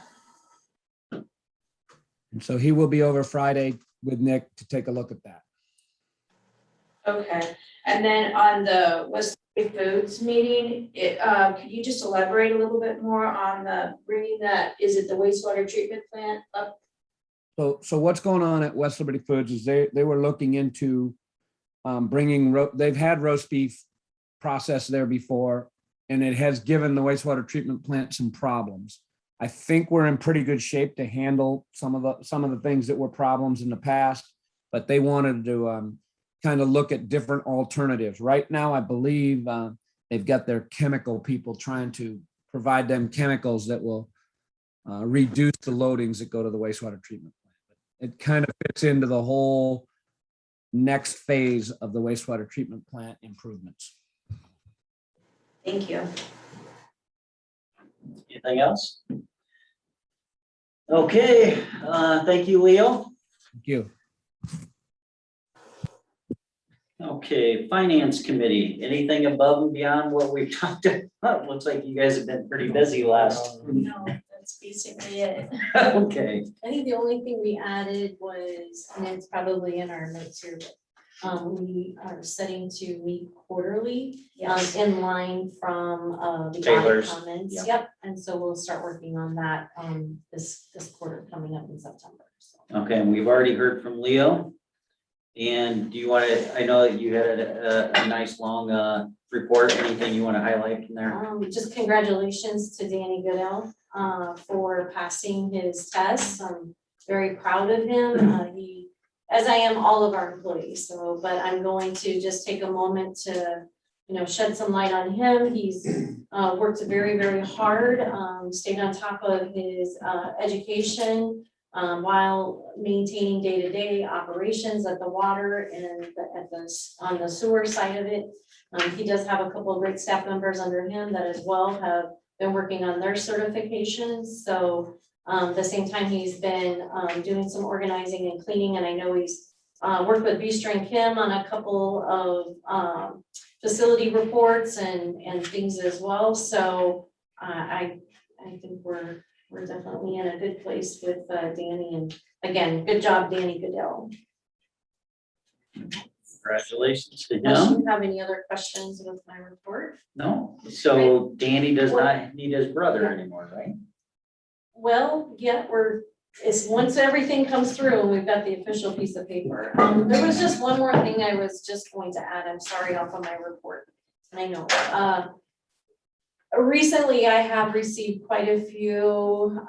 And so he will be over Friday with Nick to take a look at that. Okay, and then on the West Liberty Foods meeting, could you just elaborate a little bit more on the bringing that, is it the wastewater treatment plant up? So what's going on at West Liberty Foods is they were looking into they've had roast beef processed there before, and it has given the wastewater treatment plant some problems. I think we're in pretty good shape to handle some of the things that were problems in the past, but they wanted to kind of look at different alternatives. Right now, I believe they've got their chemical people trying to provide them chemicals that will reduce the loadings that go to the wastewater treatment plant. It kind of fits into the whole next phase of the wastewater treatment plant improvements. Thank you. Anything else? Okay, thank you, Leo. Thank you. Okay, Finance Committee, anything above and beyond what we've talked about? Looks like you guys have been pretty busy last. No, that's basically it. Okay, I think the only thing we added was, and it's probably in our notes here, but we are setting to meet quarterly, in line from the audit Taylor's, comments. yeah. Yep, and so we'll start working on that this quarter coming up in September. So. okay, and we've already heard from Leo. And do you want to, I know that you had a nice long report, anything you want to highlight from there? Just congratulations to Danny Goodell for passing his tests. I'm very proud of him. He, as I am all of our employees, so, but I'm going to just take a moment to, shed some light on him. He's worked very, very hard, stayed on top of his education, while maintaining day-to-day operations at the water and on the sewer side of it. He does have a couple of great staff members under him that as well have been working on their certifications. So at the same time, he's been doing some organizing and cleaning, and I know he's worked with Buster and Kim on a couple of facility reports and things as well. So I think we're we're definitely in a good place with Danny, and again, good job, Danny Goodell. Congratulations to Unless him. you have any other questions with my report? No, so Danny does not need his brother anymore, right? Well, yeah, once everything comes through and we've got the official piece of paper. There was just one more thing I was just going to add, I'm sorry, off of my report. And I know, recently I have received quite a few,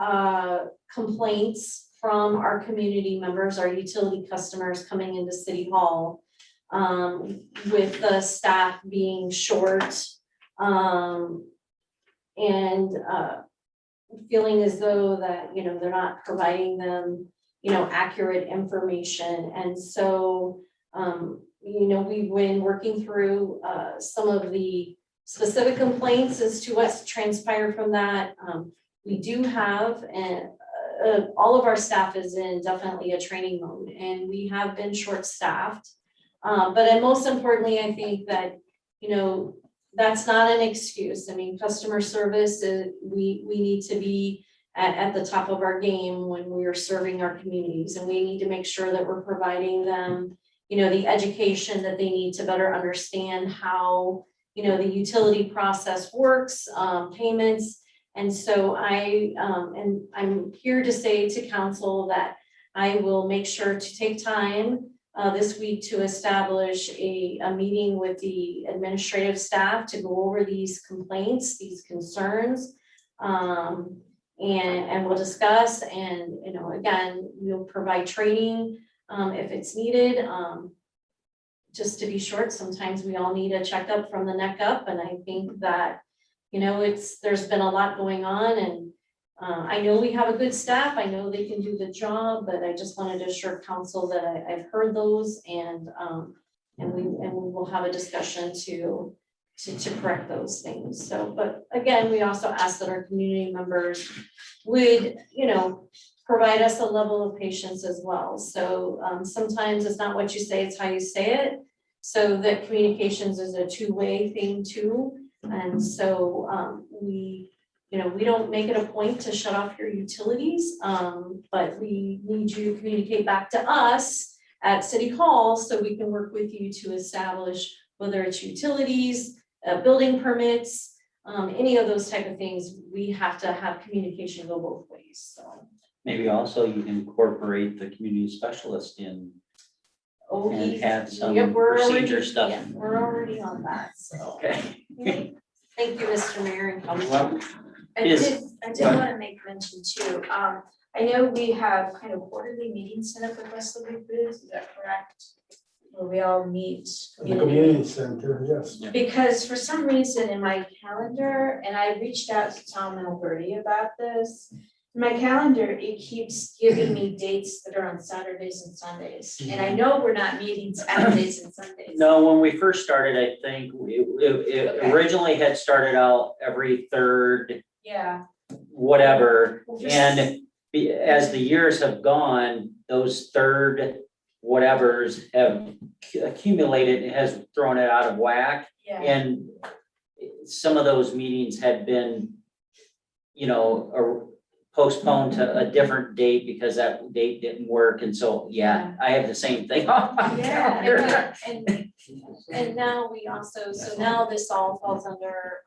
complaints from our community members, our utility customers coming into City Hall, with the staff being short, and, feeling as though that, you know, they're not providing them, you know, accurate information. And so, you know, we've been working through some of the specific complaints as to what's transpired from that. We do have, and all of our staff is in definitely a training mode, and we have been short-staffed. But most importantly, I think that, you know, that's not an excuse. I mean, customer service, we need to be at the top of our game when we are serving our communities, and we need to make sure that we're providing them, you know, the education that they need to better understand how, you know, the utility process works, payments. And so I'm here to say to council that I will make sure to take time this week to establish a meeting with the administrative staff to go over these complaints, these concerns. And we'll discuss, and, you know, again, we'll provide training if it's needed. Just to be short, sometimes we all need a checkup from the neck up, and I think that, you know, there's been a lot going on, and I know we have a good staff, I know they can do the job, but I just wanted to assure council that I've heard those, and we will have a discussion to correct those things. So, but again, we also ask that our community members would, you know, provide us a level of patience as well. So sometimes it's not what you say, it's how you say it. So that communications is a two-way thing too. And so we don't make it a point to shut off your utilities, but we need you to communicate back to us at City Hall so we can work with you to establish whether it's utilities, building permits, any of those type of things. We have to have communication go both ways, so. Maybe also you can incorporate the community specialist in and have some Yep, we're already- procedure stuff. yeah, we're already on that, so. Okay. Thank you, Mr. Mayor and Council. Well, I Is- did want to make mention too, I know we have kind of quarterly meetings set up with Wesley Foods, is that correct? Where we all meet. At the community center, yes. Because for some reason in my calendar, and I reached out to Tom Alberti about this, in my calendar, it keeps giving me dates that are on Saturdays and Sundays. And I know we're not meeting Saturdays and Sundays. No, when we first started, I think it Okay. originally had started out every third, Yeah. whatever. Well, just- And as the years have gone, those third whatevers have accumulated, and has thrown it out of whack. Yeah, And some of those meetings had been, you know, postponed to a different date because that date didn't work. And so, yeah, I have the same thing on my calendar. Yeah, and now we also, so now this all falls under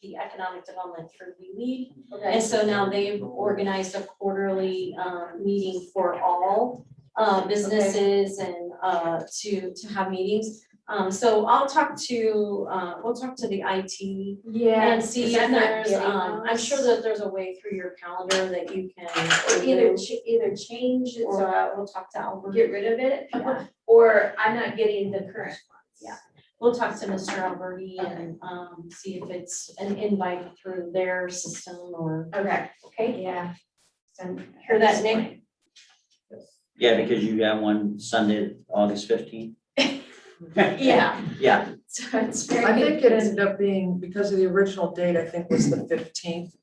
the Economic Development Third League. okay. And so now they've organized a quarterly meeting for all businesses and to have meetings. So I'll talk to, we'll talk to the IT Yeah. and see because if I'm not there's, getting I'm those. sure that there's a way through your calendar that you can. Either change it, Or so we'll talk to Albert. get rid of it, Yeah. or I'm not getting the current ones. Yeah. We'll talk to Mr. Alberti and see if it's an invite through their system or, Okay, okay? yeah. So, Hear that, Nick? Yeah, because you got one Sunday, August 15th. Yeah, Yeah, so it's very. I think it ended up being, because of the original date, I think was the 15th.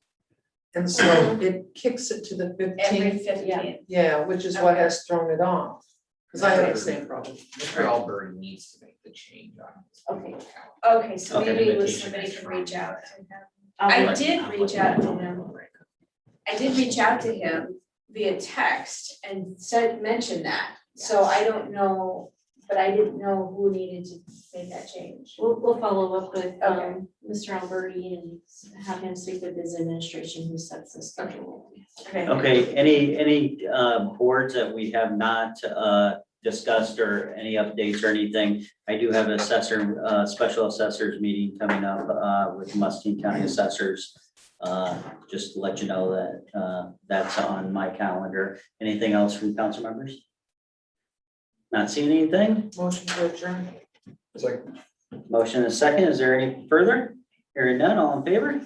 And so it kicks it to the Every 15th, 15th. yeah, which is what has thrown it off. Because I had the same problem. Mr. Alberti needs to make the change on his. Okay. Okay, so Okay. maybe it was Invitation somebody is can from- reach out to him. I'll I let- did reach out to him. I did reach out to him via text and mentioned that. So I don't know, but I didn't know who needed to make that change. We'll follow up with, Okay. Mr. Alberti and have him speak with his administration who sets the schedule. Okay, any boards that we have not discussed or any updates or anything? I do have assessor, special assessors meeting coming up with Mustang County Assessors. Just to let you know that that's on my calendar. Anything else from council members? Not seeing anything? Motion to adjourn. Second. Motion is second. Is there any further? Hearing none, all in favor?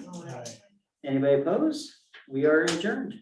Anybody opposed? We are adjourned.